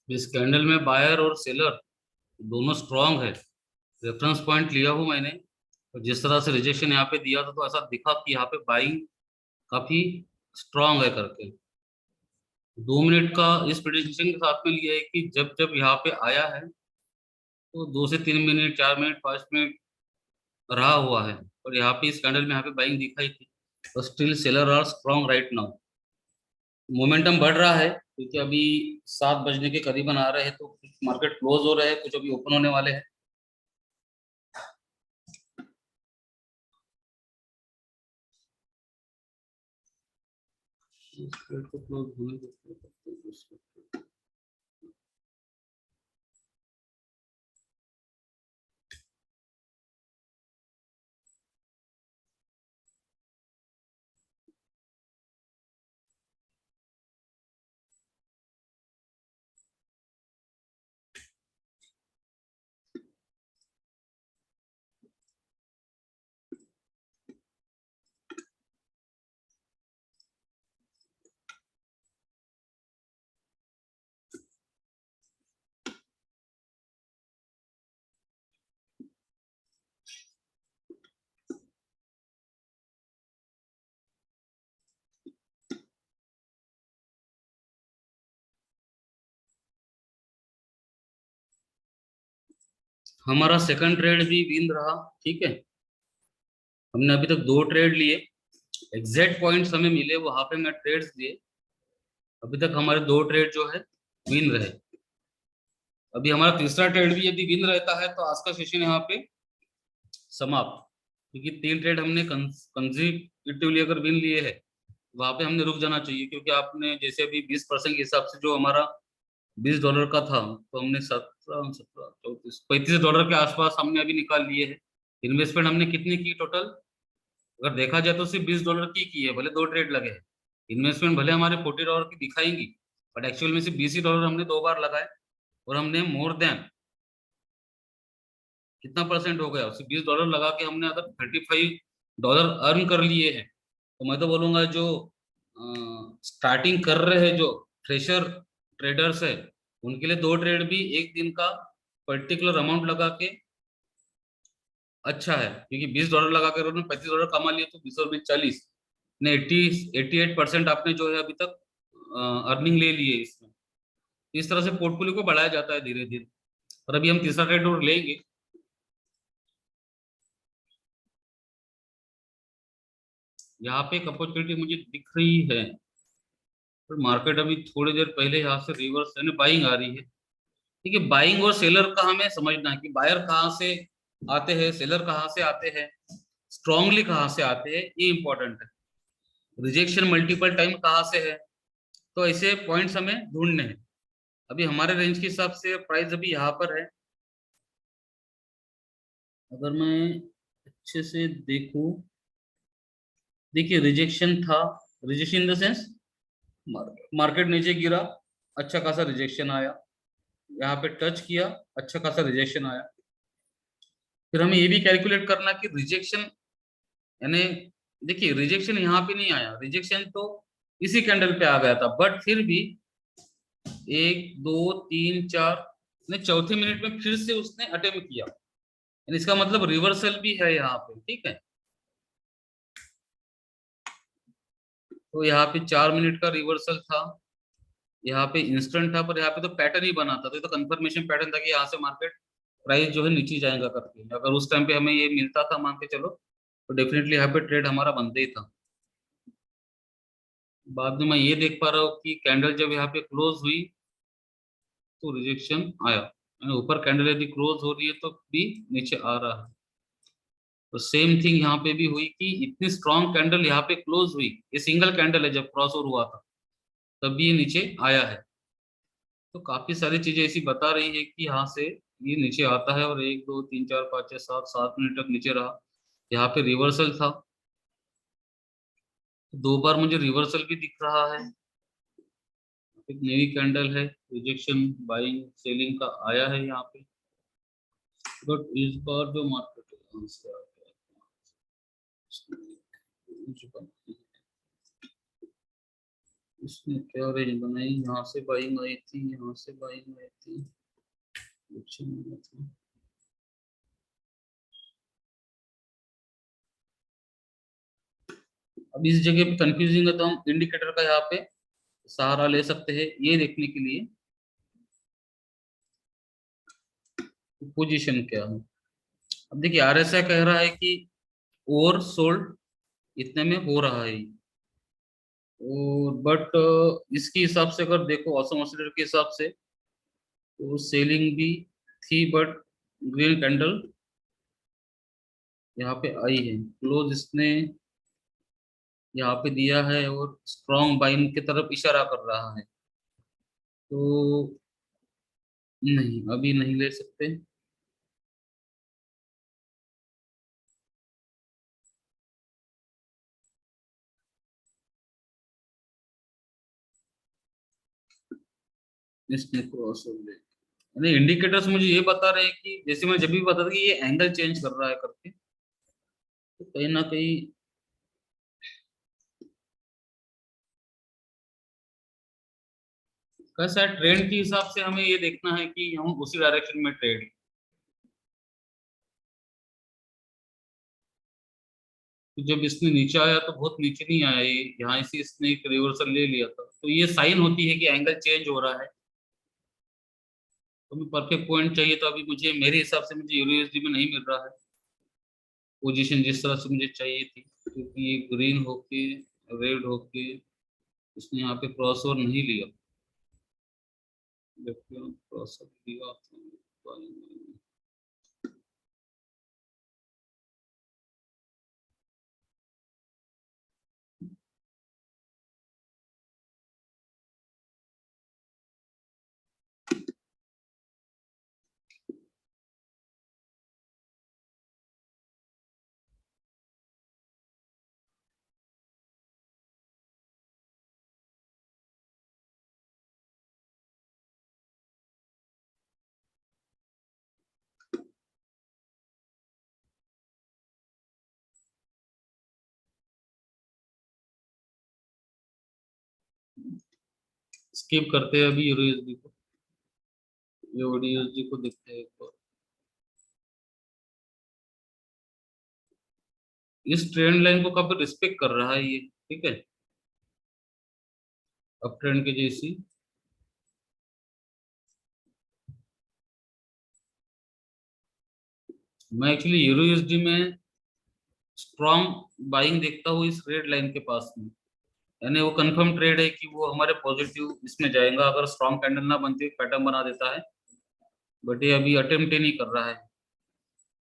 इस कैंडल में बायर और सेलर दोनों स्ट्रांग है। रेफरेंस पॉइंट लिया हूं मैंने, तो जिस तरह से रिजेक्शन यहाँ पे दिया था तो ऐसा दिखा कि यहाँ पे बाइंग काफी स्ट्रांग है करके। 2 मिनट का इस प्रेडिक्शन के साथ में लिया है कि जब जब यहाँ पे आया है तो 2 से 3 मिनट, 4 मिनट, 5 मिनट रहा हुआ है, और यहाँ पे इस कैंडल में यहाँ पे बाइंग दिखाई थी, तो still seller are strong right now. Momentum बढ़ रहा है क्योंकि अभी 7 बजने के करीबन आ रहे हैं, तो कुछ मार्केट क्लोज हो रहे हैं, कुछ अभी ओपन होने वाले हैं। हमारा सेकंड ट्रेड भी विन रहा, ठीक है। हमने अभी तक 2 ट्रेड लिए, एग्जैक्ट पॉइंट्स हमें मिले, वहां पे मैं ट्रेड्स दिए। अभी तक हमारे 2 ट्रेड जो है विन रहे। अभी हमारा तीसरा ट्रेड भी यदि विन रहता है तो आज का सेशन यहाँ पे समाप्त, क्योंकि 3 ट्रेड हमने कंसेक्यूटिवली अगर विन लिए है, वहां पे हमने रुक जाना चाहिए, क्योंकि आपने जैसे अभी 20% के हिसाब से जो हमारा $20 का था, तो हमने 17 17 34 $35 के आसपास हमने अभी निकाल लिए है। इन्वेस्टमेंट हमने कितनी की टोटल, अगर देखा जाए तो सिर्फ $20 की है, भले 2 ट्रेड लगे हैं। इन्वेस्टमेंट भले हमारे $40 की दिखाएंगी, बट एक्चुअल में सिर्फ $20 हमने 2 बार लगाए, और हमने मोर देन कितना परसेंट हो गया, सिर्फ $20 लगा के हमने अगर $35 अर्न कर लिए हैं, तो मैं तो बोलूंगा जो स्टार्टिंग कर रहे हैं, जो फ्रेशर ट्रेडर्स है, उनके लिए 2 ट्रेड भी एक दिन का पर्टिकुलर अमाउंट लगा के अच्छा है, क्योंकि $20 लगा कर उन्होंने $35 कमा लिए, तो 20 और 20 40 ने 88% आपने जो है अभी तक अर्निंग ले ली है इसमें। इस तरह से पोर्टफोलियो को बढ़ाया जाता है धीरे धीरे। और अभी हम तीसरा ट्रेड और लेंगे। यहाँ पे एक अपॉर्चुनिटी मुझे दिख रही है, पर मार्केट अभी थोड़ी देर पहले यहाँ से रिवर्स यानी बाइंग आ रही है। ठीक है, बाइंग और सेलर का हमें समझना है कि बायर कहाँ से आते हैं, सेलर कहाँ से आते हैं, स्ट्रांगली कहाँ से आते हैं, ये इंपॉर्टेंट है। रिजेक्शन मल्टीपल टाइम कहाँ से है, तो ऐसे पॉइंट्स हमें ढूंढने हैं। अभी हमारे रेंज के हिसाब से प्राइस अभी यहाँ पर है। अगर मैं अच्छे से देखूं, देखिए रिजेक्शन था, rejection in the sense market नीचे गिरा, अच्छा खासा रिजेक्शन आया, यहाँ पे टच किया, अच्छा खासा रिजेक्शन आया। फिर हमें ये भी कैलकुलेट करना कि रिजेक्शन यानी, देखिए रिजेक्शन यहाँ पे नहीं आया, रिजेक्शन तो इसी कैंडल पे आ गया था, बट फिर भी 1 2 3 4 ने चौथे मिनट में फिर से उसने अटेम्प्ट किया, यानी इसका मतलब रिवर्सल भी है यहाँ पे, ठीक है। तो यहाँ पे 4 मिनट का रिवर्सल था, यहाँ पे इंस्टेंट था, पर यहाँ पे तो पैटर्न ही बना था, तो ये तो कंफर्मेशन पैटर्न था कि यहाँ से मार्केट प्राइस जो है नीचे जाएगा करके। अगर उस टाइम पे हमें ये मिलता था मान के चलो, तो डेफिनेटली यहाँ पे ट्रेड हमारा बनते ही था। बाद में मैं ये देख पा रहा हूँ कि कैंडल जब यहाँ पे क्लोज हुई तो रिजेक्शन आया, यानी ऊपर कैंडल यदि क्लोज हो रही है तो भी नीचे आ रहा है। तो सेम थिंग यहाँ पे भी हुई कि इतनी स्ट्रॉन्ग कैंडल यहाँ पे क्लोज हुई, ये सिंगल कैंडल है, जब क्रॉस ओवर हुआ था तब भी ये नीचे आया है। तो काफी सारी चीजें ऐसी बता रही है कि यहाँ से ये नीचे आता है, और 1 2 3 4 5 6 7 7 मिनट तक नीचे रहा। यहाँ पे रिवर्सल था, 2 बार मुझे रिवर्सल भी दिख रहा है। एक नई कैंडल है, रिजेक्शन बाइंग सेलिंग का आया है यहाँ पे, बट इस बार जो मार्केट है से आ गया, इसने क्या रेंज बनाई, यहाँ से बाइंग आई थी, यहाँ से बाइंग आई थी, रिजेक्शन आया था। अब इस जगह पे कंफ्यूजिंग है, तो हम इंडिकेटर का यहाँ पे सहारा ले सकते हैं ये देखने के लिए पोजीशन क्या है। अब देखिए आरएसआई कह रहा है कि ओवर सोल्ड इतने में हो रहा है, और बट इसके हिसाब से अगर देखो ऑसम ऑसिलेटर के हिसाब से तो सेलिंग भी थी, बट ग्रीन कैंडल यहाँ पे आई है, क्लोज इसने यहाँ पे दिया है और स्ट्रॉन्ग बाइंग की तरफ इशारा कर रहा है। तो नहीं, अभी नहीं ले सकते। इसने क्रॉस हो गया। यानी इंडिकेटर्स मुझे ये बता रहे हैं कि जैसे मैं जब भी बता था कि ये एंगल चेंज कर रहा है करके, तो कहीं ना कहीं कैसा है, ट्रेंड के हिसाब से हमें ये देखना है कि हम उसी डायरेक्शन में ट्रेड। तो जब इसने नीचे आया तो बहुत नीचे नहीं आया, ये यहाँ से इसने एक रिवर्सल ले लिया था, तो ये साइन होती है कि एंगल चेंज हो रहा है। तो मैं परफेक्ट पॉइंट चाहिए, तो अभी मुझे मेरे हिसाब से मुझे यूएसडी में नहीं मिल रहा है पोजीशन जिस तरह से मुझे चाहिए थी, क्योंकि ये ग्रीन होके रेड होके इसने यहाँ पे क्रॉस ओवर नहीं लिया, जबकि क्रॉस ओवर लिया तो स्किप करते हैं अभी यूएसडी को, यूएसडी को देखते हैं एक बार। इस ट्रेंड लाइन को काफी रिस्पेक्ट कर रहा है ये, ठीक है, अप ट्रेंड के जैसी। मैं एक्चुअली यूरो यूएसडी में स्ट्रॉन्ग बाइंग देखता हूँ इस रेड लाइन के पास में, यानी वो कंफर्म ट्रेड है कि वो हमारे पॉजिटिव इसमें जाएगा अगर स्ट्रॉन्ग कैंडल ना बनती पैटर्न बना देता है। बट ये अभी अटेम्प्ट ही नहीं कर रहा है।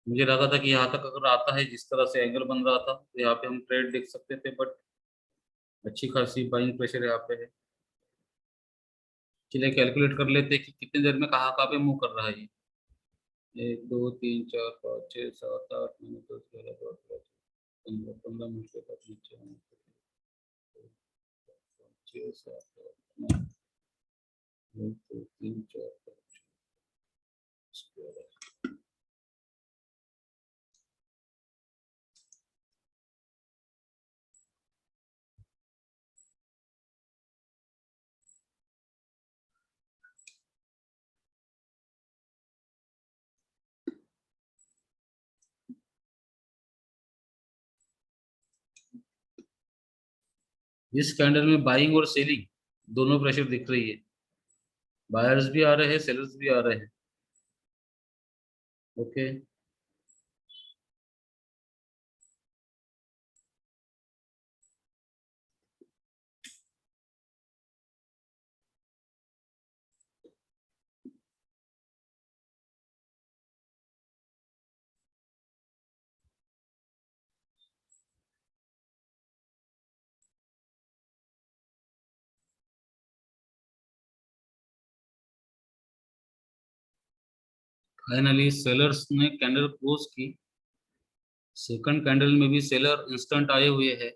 मुझे लगा था कि यहाँ तक अगर आता है जिस तरह से एंगल बन रहा था तो यहाँ पे हम ट्रेड देख सकते थे, बट अच्छी खासी बाइंग प्रेशर यहाँ पे है। चलिए कैलकुलेट कर लेते हैं कि कितनी देर में कहाँ पे मूव कर रहा है ये। 1 2 3 4 5 6 7 8 9 10 11 12 13 14 15 मिनट के बाद नीचे आना। 6 7 8 9 1 2 3 4 5 6 इस कैंडल में बाइंग और सेलिंग दोनों प्रेशर दिख रही है, बायर्स भी आ रहे हैं सेलर्स भी आ रहे हैं। ओके, फाइनली सेलर्स ने कैंडल क्लोज की। सेकंड कैंडल में भी सेलर इंस्टेंट आए हुए हैं।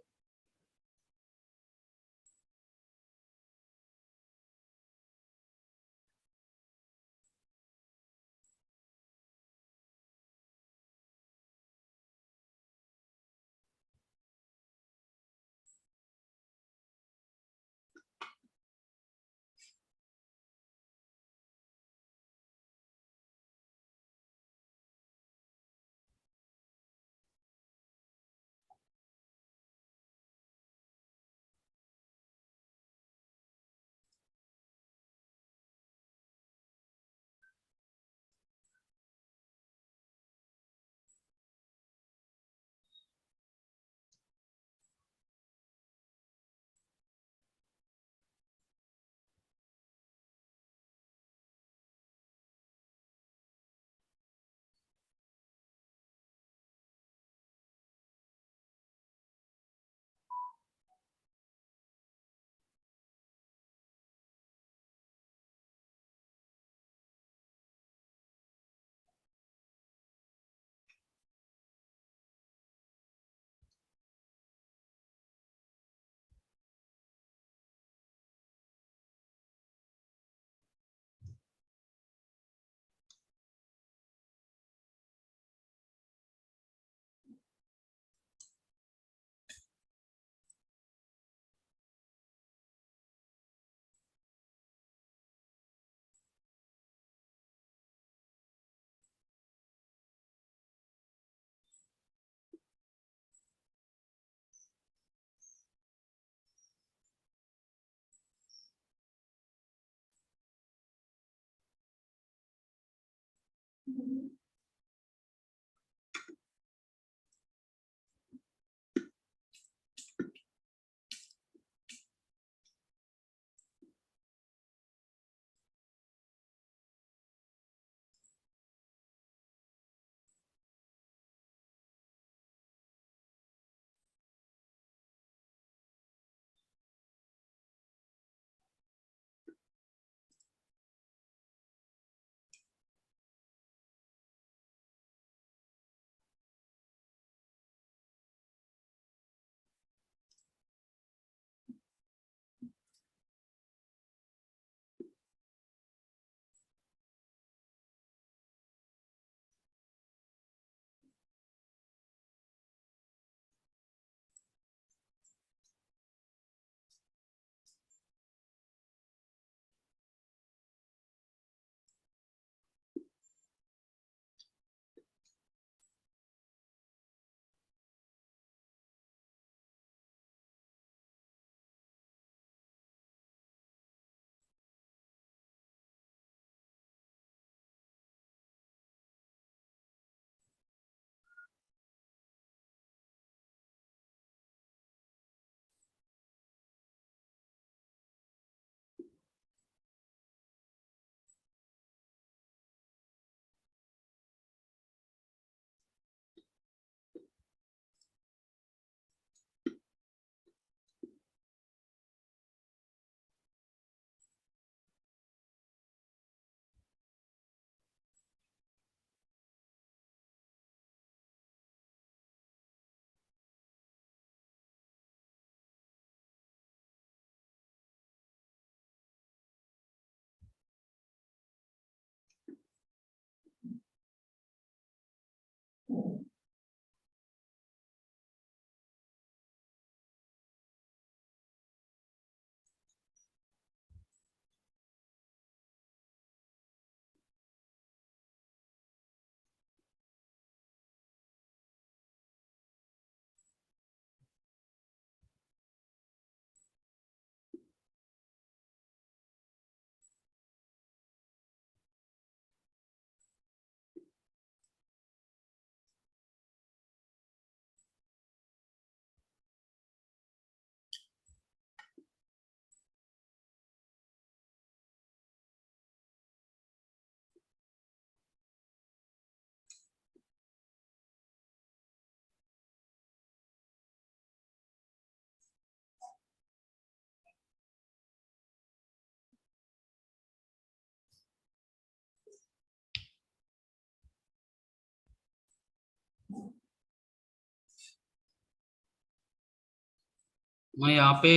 मैं यहाँ पे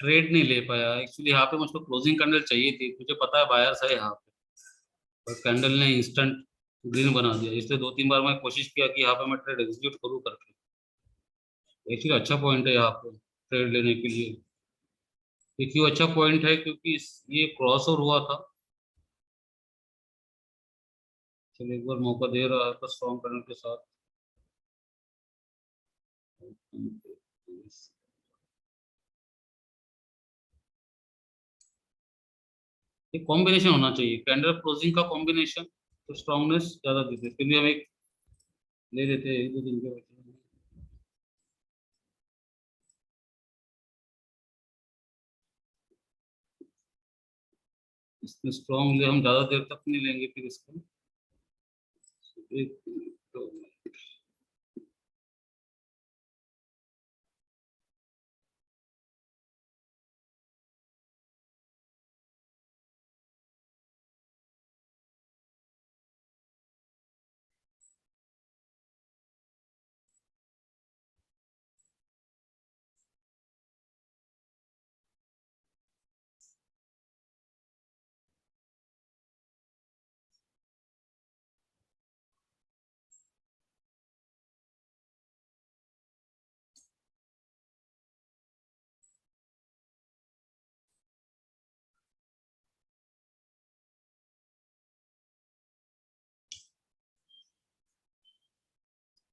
ट्रेड नहीं ले पाया एक्चुअली। यहाँ पे मुझको क्लोजिंग कैंडल चाहिए थी, मुझे पता है बायर्स है यहाँ पे, पर कैंडल ने इंस्टेंट ग्रीन बना दिया, इसलिए 2-3 बार मैं कोशिश किया कि यहाँ पे मैं ट्रेड एग्जीक्यूट करूँ करके। एक्चुअली अच्छा पॉइंट है यहाँ पे ट्रेड लेने के लिए। ये क्यों अच्छा पॉइंट है, क्योंकि ये क्रॉस ओवर हुआ था। चलिए एक बार मौका दे रहा है तो स्ट्रॉन्ग कैंडल के साथ। ये कॉम्बिनेशन होना चाहिए, कैंडल क्लोजिंग का कॉम्बिनेशन, तो स्ट्रॉन्गनेस ज्यादा देते हैं। फिर भी हम एक ले लेते हैं 1-2 दिन के बचे। इसमें स्ट्रॉन्ग ले हम ज्यादा देर तक नहीं लेंगे फिर इसको। एक तो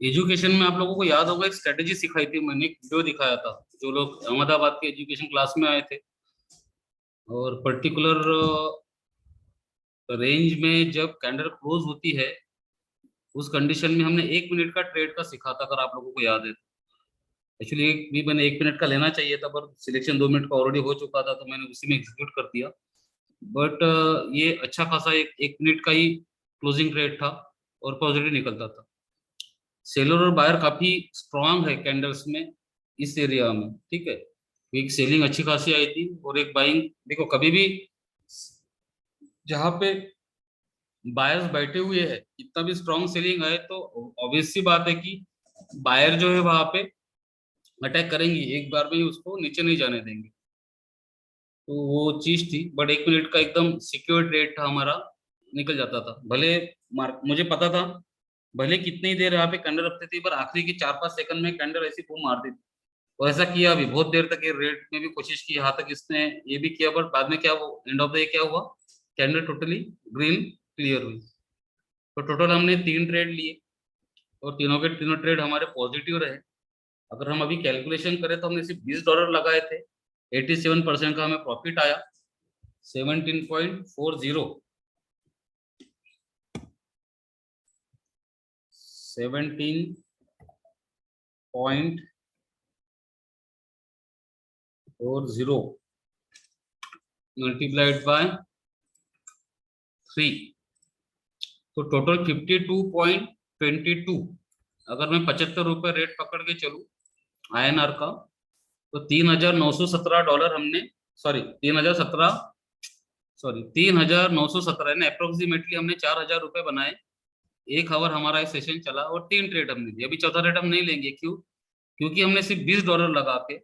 एजुकेशन में आप लोगों को याद होगा, एक स्ट्रेटेजी सिखाई थी मैंने, एक वीडियो दिखाया था, जो लोग अहमदाबाद के एजुकेशन क्लास में आए थे। और पर्टिकुलर रेंज में जब कैंडल क्लोज होती है उस कंडीशन में हमने 1 मिनट का ट्रेड का सीखा था, अगर आप लोगों को याद है। एक्चुअली भी मैंने 1 मिनट का लेना चाहिए था, पर सिलेक्शन 2 मिनट का ऑलरेडी हो चुका था, तो मैंने उसी में एग्जीक्यूट कर दिया। बट ये अच्छा खासा एक मिनट का ही क्लोजिंग ट्रेड था और पॉजिटिव निकलता था। सेलर और बायर काफी स्ट्रांग है कैंडल्स में इस एरिया में, ठीक है। एक सेलिंग अच्छी खासी आई थी और एक बाइंग। देखो कभी भी जहाँ पे बायर्स बैठे हुए हैं, इतना भी स्ट्रांग सेलिंग है तो ऑब्वियस सी बात है कि बायर जो है वहां पे अटैक करेंगी, एक बार में ही उसको नीचे नहीं जाने देंगे। तो वो चीज थी। बट 1 मिनट का एकदम सिक्योर ट्रेड था हमारा, निकल जाता था। भले मुझे पता था भले कितनी देर यहाँ पे कैंडल रखते थे, पर आखिरी के 4-5 सेकंड में कैंडल ऐसी बूम मारती थी। और ऐसा किया भी बहुत देर तक, ये रेट में भी कोशिश की, यहाँ तक इसने ये भी किया, बट बाद में क्या वो एंड ऑफ द डे क्या हुआ, कैंडल टोटली ग्रीन क्लियर हुई। तो टोटल हमने 3 ट्रेड लिए और तीनों के तीनों ट्रेड हमारे पॉजिटिव रहे। अगर हम अभी कैलकुलेशन करें तो हमने सिर्फ $20 लगाए थे, 87% का हमें प्रॉफिट आया। 17.40 मल्टीप्लाइड बाय 3, तो टोटल 52.22। अगर मैं $75 रेट पकड़ के चलूं INR का, तो $3,917 हमने, सॉरी 3,917 यानी अप्रोक्सीमेटली हमने $4,000 बनाए। 1 आवर हमारा सेशन चला और 3 ट्रेड हमने दिए। अभी चौथा ट्रेड हम नहीं लेंगे, क्यों? क्योंकि हमने सिर्फ $20 लगा के,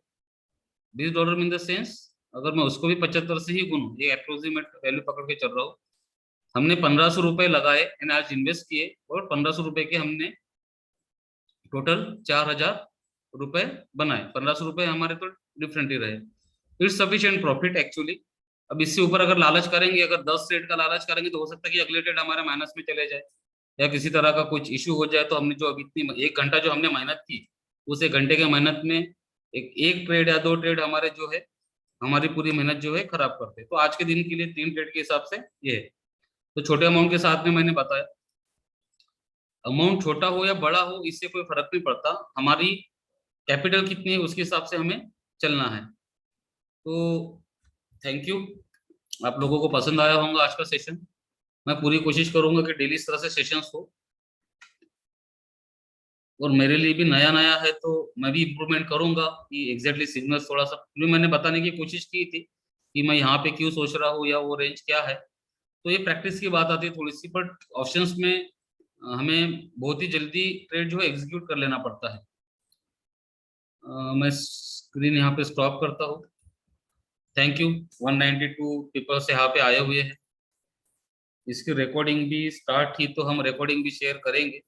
$20 इन द सेंस, अगर मैं उसको भी 75 से ही गुनूं, ये अप्रोक्सीमेट वैल्यू पकड़ के चल रहा हूँ, हमने $1,500 लगाए यानी आज इन्वेस्ट किए, और $1,500 के हमने टोटल $4,000 बनाए। $1,500 हमारे तो डिफरेंट ही रहे। It's sufficient profit actually. अब इससे ऊपर अगर लालच करेंगे, अगर 10 ट्रेड का लालच करेंगे, तो हो सकता है कि अगले ट्रेड हमारे माइनस में चले जाए, या किसी तरह का कुछ इश्यू हो जाए, तो हमने जो अभी इतनी 1 घंटा जो हमने मेहनत की, उस 1 घंटे के मेहनत में एक ट्रेड या 2 ट्रेड हमारे जो है, हमारी पूरी मेहनत जो है खराब करते। तो आज के दिन के लिए 3 ट्रेड के हिसाब से ये है। तो छोटे अमाउंट के साथ में मैंने बताया, अमाउंट छोटा हो या बड़ा हो इससे कोई फर्क नहीं पड़ता, हमारी कैपिटल कितनी है उसके हिसाब से हमें चलना है। तो थैंक यू, आप लोगों को पसंद आया होगा आज का सेशन। मैं पूरी कोशिश करूंगा कि डेली इस तरह से सेशंस हो, और मेरे लिए भी नया नया है तो मैं भी इम्प्रूवमेंट करूंगा कि एग्जैक्टली सिग्नल्स थोड़ा सा, क्योंकि मैंने बताने की कोशिश की थी कि मैं यहाँ पे क्यों सोच रहा हूँ या वो रेंज क्या है। तो ये प्रैक्टिस की बात आती है थोड़ी सी, बट ऑप्शंस में हमें बहुत ही जल्दी ट्रेड जो है एग्जीक्यूट कर लेना पड़ता है। मैं स्क्रीन यहाँ पे स्टॉप करता हूँ। Thank you. 192 पीपल से यहाँ पे आए हुए हैं। इसकी रिकॉर्डिंग भी स्टार्ट थी तो हम रिकॉर्डिंग भी शेयर करेंगे।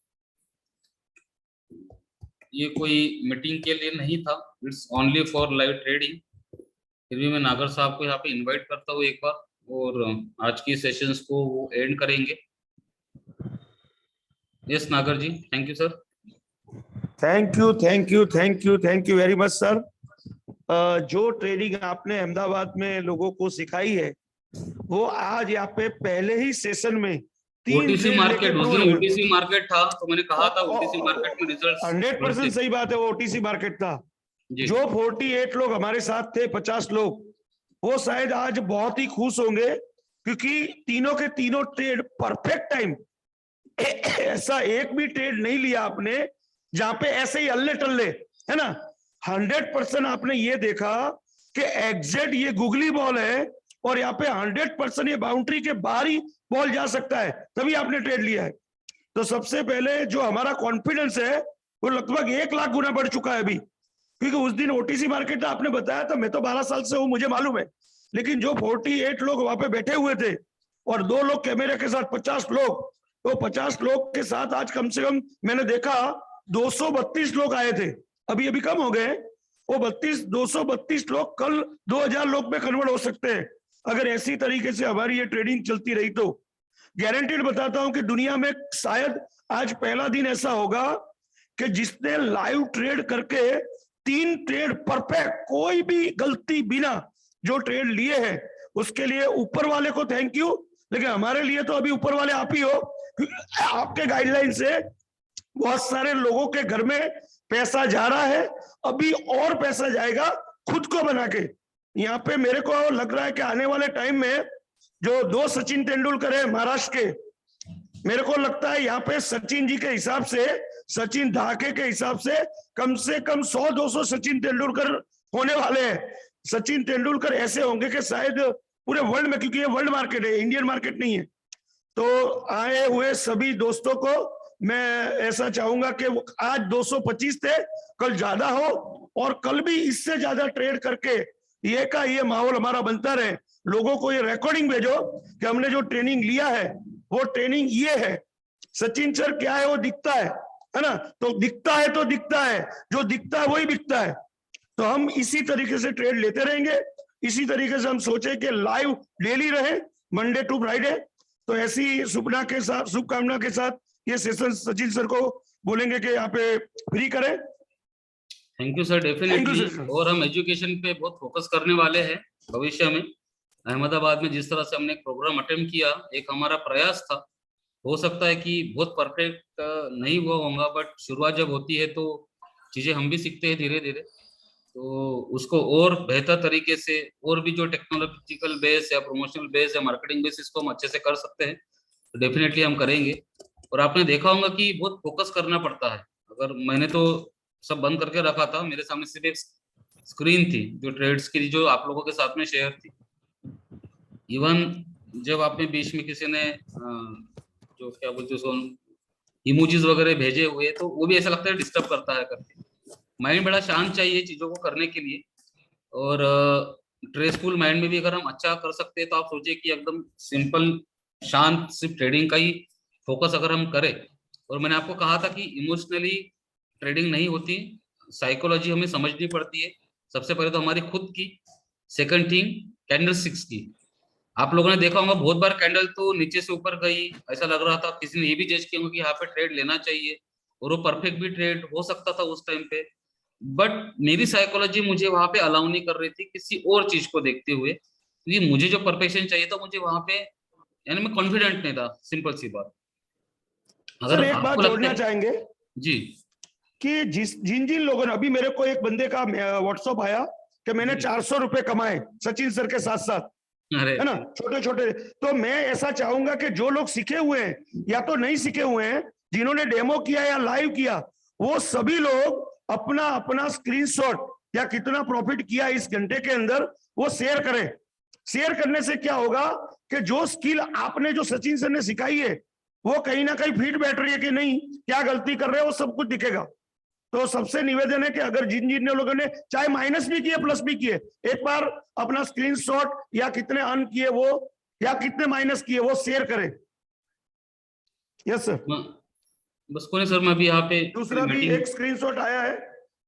ये कोई मीटिंग के लिए नहीं था, it's only for live trading. फिर भी मैं नागर साहब को यहाँ पे इनवाइट करता हूँ एक बार, और आज की सेशंस को वो एंड करेंगे। Yes Nagar ji, thank you sir. Thank you thank you thank you thank you very much sir. जो ट्रेडिंग आपने अहमदाबाद में लोगों को सिखाई है, वो आज यहाँ पे पहले ही सेशन में 3 ओटीसी मार्केट, उस दिन ओटीसी मार्केट था तो मैंने कहा था ओटीसी मार्केट में रिजल्ट्स 100% सही बात है, वो ओटीसी मार्केट था। जो 48 लोग हमारे साथ थे, 50 लोग, वो शायद आज बहुत ही खुश होंगे, क्योंकि तीनों के तीनों ट्रेड परफेक्ट टाइम। ऐसा एक भी ट्रेड नहीं लिया आपने जहां पे ऐसे ही अल्ले टल्ले, है ना। 100% आपने ये देखा कि एग्जैक्ट ये गुगली बॉल है, और यहाँ पे 100% ये बाउंड्री के बाहर ही बॉल जा सकता है, तभी आपने ट्रेड लिया है। तो सबसे पहले जो हमारा कॉन्फिडेंस है वो लगभग 1 लाख गुना बढ़ चुका है अभी, क्योंकि उस दिन ओटीसी मार्केट था, आपने बताया था, मैं तो 12 साल से हूं, मुझे मालूम है। लेकिन जो 48 लोग वहां पे बैठे हुए थे और 2 लोग कैमरे के साथ 50 लोग, तो 50 लोग के साथ आज कम से कम मैंने देखा 232 लोग आए थे। अभी अभी कम हो गए वो 232 लोग, कल 2000 लोग में कन्वर्ट हो सकते हैं अगर ऐसी तरीके से हमारी ये ट्रेडिंग चलती रही तो। गारंटेड बताता हूं कि दुनिया में शायद आज पहला दिन ऐसा होगा कि जिसने लाइव ट्रेड करके 3 ट्रेड परफेक्ट, कोई भी गलती बिना जो ट्रेड लिए हैं, उसके लिए ऊपर वाले को थैंक यू, लेकिन हमारे लिए तो अभी ऊपर वाले आप ही हो, क्योंकि आपके गाइडलाइन से बहुत सारे लोगों के घर में पैसा जा रहा है, अभी और पैसा जाएगा खुद को बना के। यहाँ पे मेरे को लग रहा है कि आने वाले टाइम में जो 2 सचिन तेंदुलकर है महाराष्ट्र के, मेरे को लगता है यहाँ पे सचिन जी के हिसाब से, सचिन दहाके के हिसाब से कम 100-200 सचिन तेंदुलकर होने वाले हैं। सचिन तेंदुलकर ऐसे होंगे कि शायद पूरे वर्ल्ड में, क्योंकि ये वर्ल्ड मार्केट है, इंडियन मार्केट नहीं है। तो आए हुए सभी दोस्तों को मैं ऐसा चाहूंगा कि आज 225 थे, कल ज्यादा हो, और कल भी इससे ज्यादा ट्रेड करके ये का ये माहौल हमारा बनता रहे। लोगों को ये रिकॉर्डिंग भेजो कि हमने जो ट्रेनिंग लिया है वो ट्रेनिंग ये है। सचिन सर क्या है वो दिखता है ना, तो दिखता है तो दिखता है, जो दिखता है वही बिकता है। तो हम इसी तरीके से ट्रेड लेते रहेंगे, इसी तरीके से हम सोचे कि लाइव डेली रहे मंडे टू फ्राइडे। तो ऐसी शुभना के साथ, शुभकामना के साथ ये सेशन सचिन सर को बोलेंगे कि यहाँ पे फ्री करें। Thank you sir, definitely. और हम एजुकेशन पे बहुत फोकस करने वाले हैं भविष्य में। अहमदाबाद में जिस तरह से हमने एक प्रोग्राम अटेम्प्ट किया, एक हमारा प्रयास था, हो सकता है कि बहुत परफेक्ट नहीं हुआ होगा, बट शुरुआत जब होती है तो चीजें हम भी सीखते हैं धीरे धीरे। तो उसको और बेहतर तरीके से, और भी जो टेक्नोलॉजिकल बेस या प्रोमोशनल बेस या मार्केटिंग बेस, इसको हम अच्छे से कर सकते हैं तो डेफिनेटली हम करेंगे। और आपने देखा होगा कि बहुत फोकस करना पड़ता है। अगर मैंने तो सब बंद करके रखा था, मेरे सामने सिर्फ एक स्क्रीन थी जो ट्रेड्स की, जो आप लोगों के साथ में शेयर थी। इवन जब आपने बीच में किसी ने जो क्या बोलते हैं इमोजीज वगैरह भेजे हुए, तो वो भी ऐसा लगता है डिस्टर्ब करता है करके। माइंड बड़ा शांत चाहिए चीजों को करने के लिए। और स्ट्रेसफुल माइंड में भी अगर हम अच्छा कर सकते हैं तो आप सोचिए कि एकदम सिंपल शांत सिर्फ ट्रेडिंग का ही फोकस अगर हम करें। और मैंने आपको कहा था कि इमोशनली ट्रेडिंग नहीं होती, साइकोलॉजी हमें समझनी पड़ती है। सबसे पहले तो हमारी खुद की, सेकंड थिंग कैंडल स्टिक्स की। आप लोगों ने देखा होगा बहुत बार कैंडल तो नीचे से ऊपर गई, ऐसा लग रहा था, किसी ने ये भी जज किया होगा कि यहाँ पे ट्रेड लेना चाहिए, और वो परफेक्ट भी ट्रेड हो सकता था उस टाइम पे। बट मेरी साइकोलॉजी मुझे वहां पे अलाउ नहीं कर रही थी किसी और चीज को देखते हुए, क्योंकि मुझे जो परफेक्शन चाहिए था, मुझे वहां पे, यानी मैं कॉन्फिडेंट नहीं था, सिंपल सी बात। सर अगर एक बात आपको लगता जोड़ना है चाहेंगे जी कि जिन जिन लोगों ने, अभी मेरे को एक बंदे का व्हाट्सएप आया कि मैंने 400 रुपए कमाए सचिन सर के साथ साथ, अरे है ना, छोटे छोटे। तो मैं ऐसा चाहूंगा कि जो लोग सीखे हुए हैं या तो नहीं सीखे हुए हैं, जिन्होंने डेमो किया या लाइव किया, वो सभी लोग अपना अपना स्क्रीनशॉट या कितना प्रॉफिट किया इस घंटे के अंदर वो शेयर करें। शेयर करने से क्या होगा कि जो स्किल आपने, जो सचिन सर ने सिखाई है, वो कहीं ना कहीं फिट बैठ रही है कि नहीं, क्या गलती कर रहे हैं, वो सब कुछ दिखेगा। तो सबसे निवेदन है कि अगर जिन जिन लोगों ने चाहे माइनस भी किए प्लस भी किए, एक बार अपना स्क्रीनशॉट या कितने अर्न किए वो, या कितने माइनस किए वो शेयर करें। Yes sir. बस कोई सर, मैं अभी यहाँ पे दूसरा भी एक स्क्रीनशॉट आया है,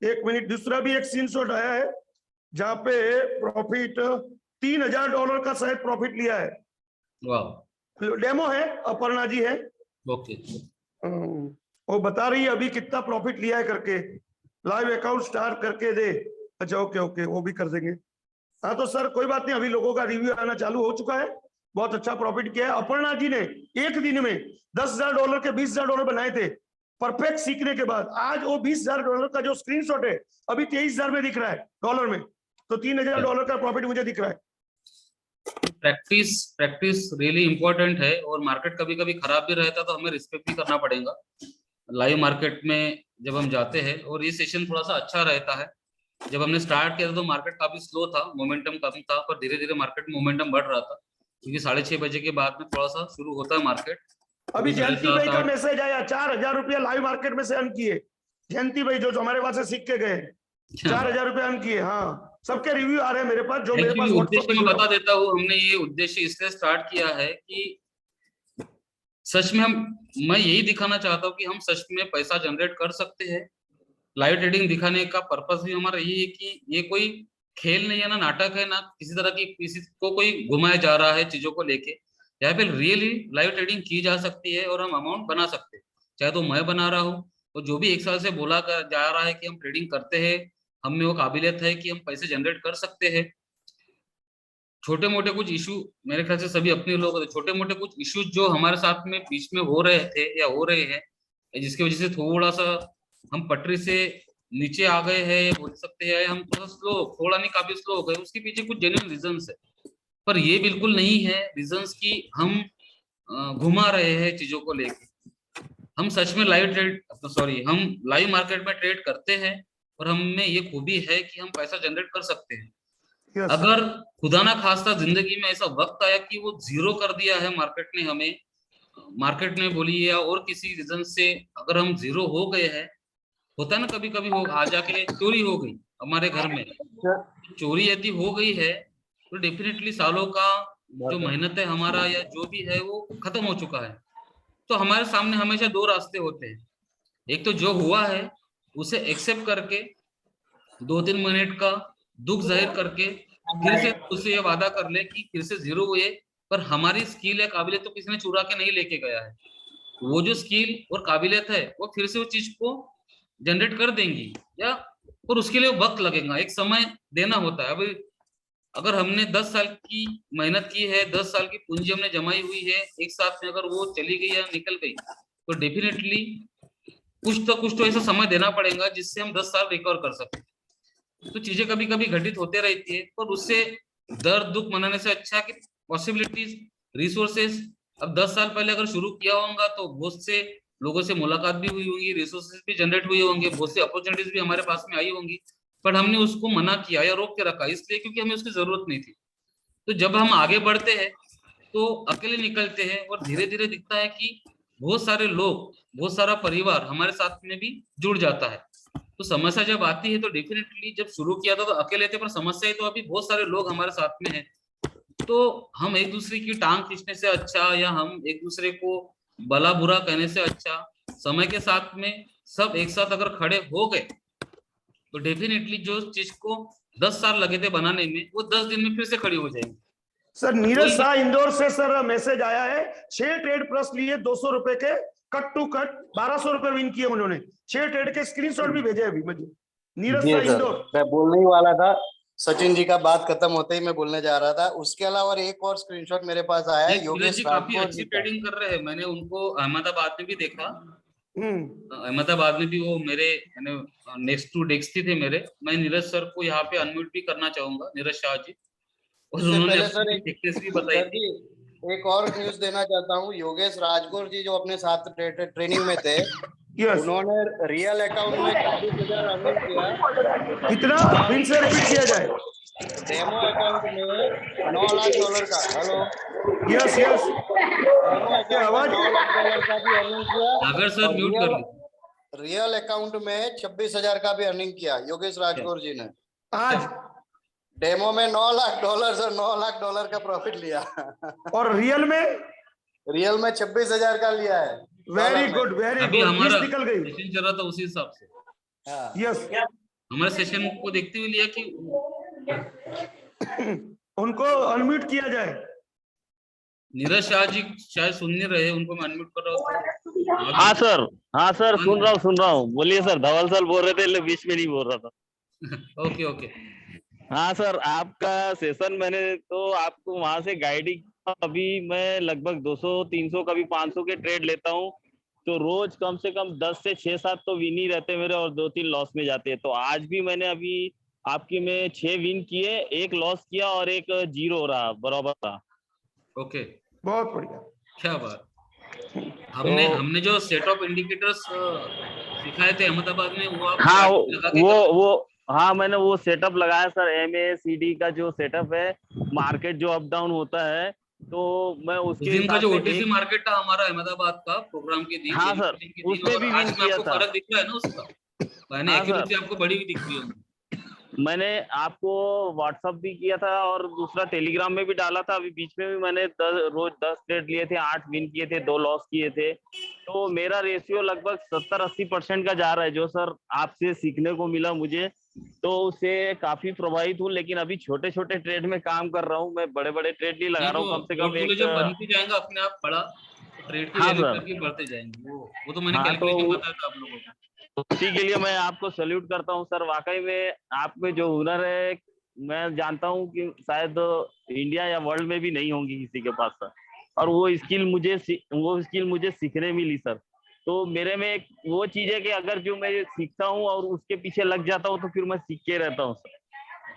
एक मिनट, दूसरा भी एक स्क्रीनशॉट आया है जहां पे प्रॉफिट $3000 का शायद प्रॉफिट लिया है। वाह, डेमो है, अपर्णा जी है, ओके। वो बता रही है अभी कितना प्रॉफिट लिया है करके, लाइव अकाउंट स्टार्ट करके दे। अच्छा ओके ओके, वो भी कर देंगे। हाँ तो सर कोई बात नहीं, अभी लोगों का रिव्यू आना चालू हो चुका है, बहुत अच्छा प्रॉफिट किया है। अपर्णा जी ने एक दिन में $10,000 के $20,000 बनाए थे परफेक्ट सीखने के बाद। आज वो $20,000 का जो स्क्रीनशॉट है अभी 23,000 में दिख रहा है डॉलर में, तो $3,000 का प्रॉफिट मुझे दिख रहा है। प्रैक्टिस प्रैक्टिस रियली इंपॉर्टेंट है। और मार्केट कभी कभी खराब भी रहता है तो हमें रिस्पेक्ट भी करना पड़ेगा लाइव मार्केट में जब हम जाते हैं। और ये सेशन थोड़ा सा अच्छा रहता है। जब हमने स्टार्ट किया था तो मार्केट काफी स्लो था, मोमेंटम कम था, पर धीरे धीरे मार्केट मोमेंटम बढ़ रहा था, क्योंकि 6:30 बजे के बाद में थोड़ा सा शुरू होता है मार्केट। अभी जयंती भाई का 7:30 मैसेज आया, 4,000 रुपया लाइव मार्केट में से अर्न किए। जयंती भाई जो हमारे पास से सीख के गए, 4,000 रुपया अर्न किए। हाँ सबके रिव्यू आ रहे हैं मेरे पास, जो मेरे पास उद्देश्य मैं बता देता हूँ। हमने ये उद्देश्य इसलिए स्टार्ट किया है कि सच में मैं यही दिखाना चाहता हूँ कि हम सच में पैसा जनरेट कर सकते हैं। लाइव ट्रेडिंग दिखाने का पर्पस भी हमारा यही है कि ये कोई खेल नहीं है, ना नाटक है, ना किसी तरह की किसी को कोई घुमाया जा रहा है चीजों को लेके। यहाँ पे रियली लाइव ट्रेडिंग की जा सकती है और हम अमाउंट बना सकते हैं। चाहे तो मैं बना रहा हूँ, तो जो भी 1 साल से बोला जा रहा है कि हम ट्रेडिंग करते हैं, हम में वो काबिलियत है कि हम पैसे जनरेट कर सकते हैं, छोटे मोटे कुछ इशू, मेरे ख्याल से सभी अपने लोग होते, छोटे मोटे कुछ इश्यूज जो हमारे साथ में बीच में हो रहे थे या हो रहे हैं, जिसकी वजह से थोड़ा सा हम पटरी से नीचे आ गए हैं बोल सकते हैं, हम थोड़ा स्लो, थोड़ा नहीं काफी स्लो हो गए, उसके पीछे कुछ जेन्युइन रीजंस है। पर ये बिल्कुल नहीं है रीजंस की हम घुमा रहे हैं चीजों को लेके। हम सच में लाइव ट्रेड, सॉरी, हम लाइव मार्केट में ट्रेड करते हैं और हम में ये खूबी है कि हम पैसा जनरेट कर सकते हैं। Yes. अगर खुदा ना खास्ता जिंदगी में ऐसा वक्त आया कि वो जीरो कर दिया है मार्केट ने हमें, मार्केट ने बोली या और किसी रीजन से अगर हम जीरो हो गए हैं, होता है ना कभी कभी, हो आ जाके चोरी हो गई हमारे घर में, चोरी यदि हो गई है तो डेफिनेटली सालों का जो मेहनत है हमारा या जो भी है वो खत्म हो चुका है। तो हमारे सामने हमेशा दो रास्ते होते हैं, एक तो जो हुआ है उसे एक्सेप्ट करके 2-3 मिनट का दुख जाहिर करके फिर से उससे ये वादा कर ले कि फिर से जीरो हुए, पर हमारी स्किल या काबिलियत तो किसी ने चुरा के नहीं लेके गया है, वो जो स्किल और काबिलियत है वो फिर से उस चीज को जनरेट कर देंगी, या और उसके लिए वक्त लगेगा, एक समय देना होता है। अभी अगर हमने 10 साल की मेहनत की है, 10 साल की पूंजी हमने जमाई हुई है, एक साथ में अगर वो चली गई या निकल गई तो डेफिनेटली कुछ तो ऐसा समय देना पड़ेगा जिससे हम 10 साल रिकवर कर सकें। तो चीजें कभी कभी घटित होते रहती है, पर उससे दर्द दुख मनाने से अच्छा कि पॉसिबिलिटीज, रिसोर्सेस, अब 10 साल पहले अगर शुरू किया होगा तो बहुत से लोगों से मुलाकात भी हुई होगी, रिसोर्सेस भी जनरेट हुए होंगे, बहुत सी अपॉर्चुनिटीज भी हमारे पास में आई होंगी, पर हमने उसको मना किया या रोक के रखा इसलिए क्योंकि हमें उसकी जरूरत नहीं थी। तो जब हम आगे बढ़ते हैं तो अकेले निकलते हैं और धीरे धीरे दिखता है कि बहुत सारे लोग, बहुत सारा परिवार हमारे साथ में भी जुड़ जाता है। तो समस्या जब आती है तो डेफिनेटली जब शुरू किया था तो अकेले थे, पर समस्या है तो अभी बहुत सारे लोग हमारे साथ में हैं। तो हम एक दूसरे की टांग खींचने से अच्छा या हम एक दूसरे को भला बुरा कहने से अच्छा, समय के साथ में सब एक साथ अगर खड़े हो गए तो डेफिनेटली जो चीज को 10 साल लगे थे बनाने में वो 10 दिन में फिर से खड़ी हो जाएंगी। सर नीरज शाह इंदौर से सर मैसेज आया है, 6 ट्रेड प्लस लिए 200 रुपए के, कट टू कट 1200 रुपए विन किए उन्होंने, 6 ट्रेड के स्क्रीनशॉट भी भेजे अभी मुझे। नीरज शाह इंदौर। मैं बोलने ही वाला था, सचिन जी का बात खत्म होते ही मैं बोलने जा रहा था। उसके अलावा एक और स्क्रीनशॉट मेरे पास आया है, योगेश जी काफी अच्छी ट्रेडिंग कर रहे हैं, मैंने उनको अहमदाबाद में भी देखा। अहमदाबाद में भी वो मेरे नेक्स्ट टू डेस्क थे मेरे। मैं नीरज सर को यहाँ पे अनम्यूट भी करना चाहूंगा, नीरज शाह जी, और उन्होंने सर एक बताई थी। एक और न्यूज देना चाहता हूँ, योगेश राजगुर जी जो अपने साथ ट्रेनिंग में थे, उन्होंने रियल अकाउंट में 26,000 अर्निंग किया। कितना फिर से रिपीट किया जाए? डेमो अकाउंट में $9 लाख का, hello, yes yes, demo account में $9 लाख का भी अर्निंग किया। अगर सर म्यूट कर लो। रियल अकाउंट में 26,000 का भी अर्निंग किया योगेश राजगुर जी ने। आज डेमो में $9 लाख और $9 लाख का प्रॉफिट लिया। और रियल में? रियल में 26,000 का लिया है। वेरी गुड वेरी गुड, हमारा निकल गई। सेशन चल रहा था उसी हिसाब से। यस, हमारे सेशन को देखते हुए लिया कि उनको अनम्यूट किया जाए। नीरज शाह जी शायद सुन नहीं रहे, उनको मैं अनम्यूट कर रहा हूँ। हाँ सर सुन रहा हूँ, बोलिए सर। धवल सर बोल रहे थे, बीच में नहीं बोल रहा था। Okay okay. हाँ सर, आपका सेशन मैंने तो आपको वहां से गाइडिंग, अभी मैं लगभग 200-300 कभी 500 के ट्रेड लेता हूँ, तो रोज कम से कम 10 से 6-7 तो विन ही रहते मेरे और 2-3 लॉस में जाते हैं। तो आज भी मैंने अभी आपकी में 6 विन किए, 1 लॉस किया और 1 जीरो रहा, बराबर रहा। ओके, बहुत बढ़िया, क्या बात। हमने जो सेट ऑफ इंडिकेटर्स सिखाए थे अहमदाबाद में, वो आप हाँ हाँ मैंने वो सेटअप लगाया सर, MACD का जो सेटअप है, मार्केट जो अप डाउन होता है, तो मैं उसके दिन का जो OTC मार्केट था हमारा अहमदाबाद का प्रोग्राम के दिन, हाँ सर, उसमें भी विन किया था। फर्क दिख रहा है ना उसका? मैंने एक्यूरेसी आपको बड़ी भी दिख रही होगी। मैंने आपको व्हाट्सएप भी किया था और दूसरा टेलीग्राम में भी डाला था। अभी बीच में भी मैंने रोज 10 ट्रेड लिए थे, 8 विन किए थे, 2 लॉस किए थे। तो मेरा रेशियो लगभग 70-80% का जा रहा है, जो सर आपसे सीखने को मिला मुझे, तो उससे काफी प्रभावित हूँ। लेकिन अभी छोटे छोटे ट्रेड में काम कर रहा हूँ, मैं बड़े बड़े ट्रेड नहीं लगा रहा हूँ। कम से कम एक जब बनती जाएगा अपने आप बड़ा, ट्रेड की वैल्यू काफी बढ़ते जाएंगे। वो तो मैंने कैलकुलेशन बताया था आप लोगों को। उसी के लिए मैं आपको सैल्यूट करता हूँ सर। वाकई में आप में जो हुनर है मैं जानता हूँ कि शायद इंडिया या वर्ल्ड में भी नहीं होंगी किसी के पास सर। और वो स्किल मुझे सीखने मिली सर। तो मेरे में एक वो चीज है कि अगर जो मैं सीखता हूँ और उसके पीछे लग जाता हूँ तो फिर मैं सीख के रहता हूँ सर।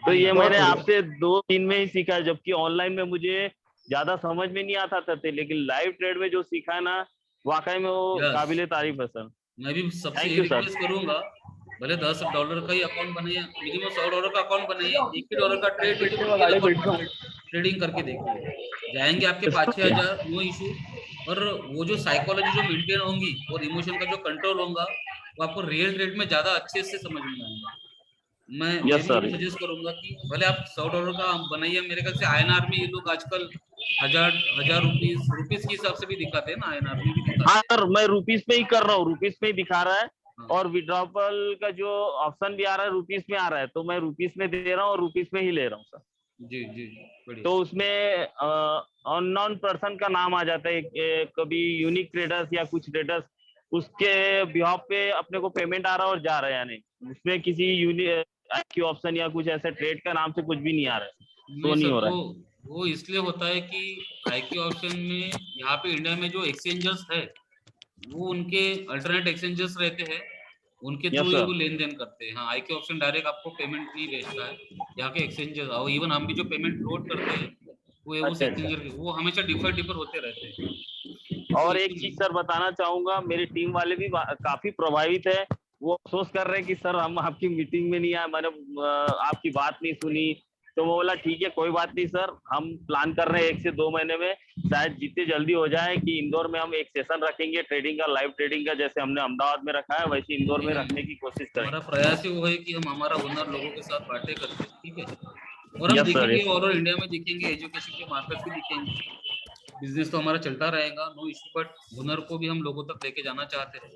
तो ये मैंने आपसे 2 दिन में ही सीखा है, जबकि ऑनलाइन में मुझे ज्यादा समझ में नहीं आता था। लेकिन लाइव ट्रेड में जो सीखा है ना, वाकई में वो काबिले तारीफ है सर। मैं भी सबसे थैंक ये यू सर। रिक्वेस्ट करूंगा, भले $10 का ही अकाउंट बनाइए, मिनिमम $100 का अकाउंट बनाइए, $1 का ट्रेड लीजिए, ट्रेडिंग करके देखिए, जाएंगे आपके 5-6 हजार, नो इशू। और वो जो साइकोलॉजी जो मेंटेन होंगी और इमोशन का जो कंट्रोल होगा, वो आपको रियल ट्रेड में ज्यादा अच्छे से समझ में आएगा। मैं यस भी सर। ये सजेस्ट करूंगा कि भले आप $100 का बनाइए, मेरे ख्याल से INR में ये लोग आजकल 1000 रुपीस के हिसाब से भी दिखाते हैं ना, INR में भी हाँ दिखाते हैं। सर, मैं रुपीस में ही कर रहा हूँ, रुपीस में ही दिखा रहा है। हाँ। और विड्रॉपल का जो ऑप्शन भी आ रहा है रुपीस में आ रहा है, तो मैं रुपीस में दे रहा हूँ और रुपीस में ही ले रहा हूँ सर। जी जी बढ़िया। तो उसमें अननोन पर्सन का नाम आ जाता है, कभी यूनिक ट्रेडर्स या कुछ ट्रेडर्स, उसके बिहाफ पे अपने को पेमेंट आ रहा है और जा रहा है, यानी उसमें किसी यूनिक IQ ऑप्शन या कुछ ऐसे ट्रेड का नाम से कुछ भी नहीं आ रहा है, नहीं तो नहीं सर, हो रहा है। वो इसलिए होता है कि IQ ऑप्शन में यहाँ पे इंडिया में जो एक्सचेंजर्स है, वो उनके अल्टरनेट एक्सचेंजर्स रहते हैं, उनके यस थ्रू ही सर। वो लेन देन करते हैं। हाँ, IQ ऑप्शन डायरेक्ट आपको पेमेंट नहीं भेजता है, यहाँ के एक्सचेंजर्स, और इवन हम भी जो पेमेंट लोड करते हैं वो उस अच्छा अच्छा। एक्सचेंजर के, वो हमेशा डिफर होते रहते हैं। तो और एक चीज इसीलिए सर बताना चाहूंगा, मेरी टीम वाले भी काफी प्रभावित है। वो अफसोस कर रहे हैं कि सर हम आपकी मीटिंग में नहीं आए, मैंने आपकी बात नहीं सुनी। तो मैं बोला ठीक है, कोई बात नहीं सर, हम प्लान कर रहे हैं 1 से 2 महीने में, शायद जितने जल्दी हो जाए कि इंदौर में हम एक सेशन रखेंगे ट्रेडिंग का, लाइव ट्रेडिंग का, जैसे हमने अहमदाबाद में रखा है वैसे इंदौर में रखने की कोशिश हमारा करेंगे। प्रयास ही वो है कि हम हमारा हुनर लोगों के साथ बांटे करके, ठीक है। और हम यस सर। दिखेंगे, यस और इंडिया में दिखेंगे, एजुकेशन के मार्केट भी दिखेंगे, बिजनेस तो हमारा चलता रहेगा, नो इशू, बट हुनर को भी हम लोगों तक लेके जाना चाहते हैं।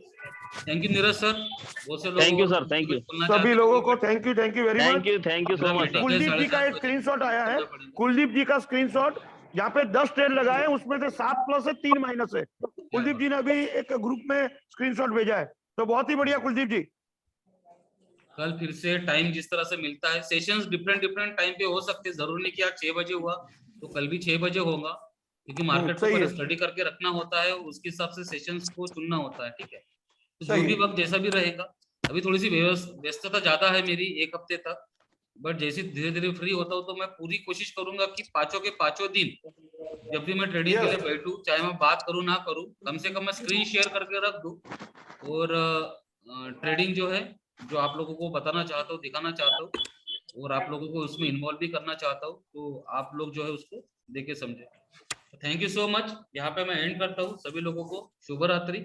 Thank you Neeraj sir. बहुत से लोग थैंक यू और सर। थैंक यू बोलना सभी चाहते लोगों हैं, को thank you very much. Thank you so much sir. Kuldeep ji का एक 7:30 स्क्रीनशॉट आया है, करना पड़ेगा। कुलदीप जी का स्क्रीनशॉट, यहाँ पे 10 ट्रेड लगाए हैं, उसमें से 7 प्लस है, 3 माइनस है। कुलदीप जी ने अभी एक ग्रुप में स्क्रीनशॉट भेजा है, तो बहुत ही बढ़िया कुलदीप जी। कल फिर से टाइम जिस तरह से मिलता है, सेशंस डिफरेंट टाइम पे हो सकते हैं, जरूरी नहीं कि आज 6 बजे हुआ तो कल भी 6 बजे होगा, क्योंकि मार्केट को सही पहले है। स्टडी करके रखना होता है, उसके हिसाब से सेशंस को चुनना होता है, ठीक है। तो जो सही भी है। वक्त जैसा भी रहेगा, अभी थोड़ी सी व्यस्तता ज्यादा है मेरी 1 हफ्ते तक, बट जैसे धीरे धीरे फ्री होता हूँ तो मैं पूरी कोशिश करूंगा कि पांचों के पांचों दिन जब भी मैं ट्रेडिंग के लिए बैठूं, चाहे मैं बात करूं ना करूं, कम से कम मैं स्क्रीन शेयर करके रख दूं, और ट्रेडिंग जो है, जो आप लोगों को बताना चाहता हूँ, दिखाना चाहता हूँ, और आप लोगों को उसमें इन्वॉल्व भी करना चाहता हूँ, तो आप लोग जो है उसको देखे समझे। Thank you so much. यहाँ पे मैं एंड करता हूँ। सभी लोगों को शुभ रात्रि।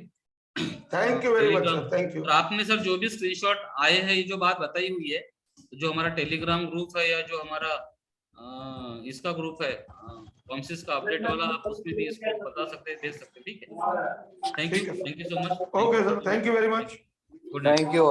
Thank you very much sir, thank you. और आपने सर जो भी स्क्रीनशॉट आए हैं, ये जो बात बताई हुई है, जो हमारा टेलीग्राम ग्रुप है या जो हमारा इसका ग्रुप है कॉम्सिस का अपडेट वाला, आप उसमें भी इसको बता सकते हैं, दे सकते हैं, ठीक है। Thank you so much. Okay sir, thank you very much. Good night. Thank you.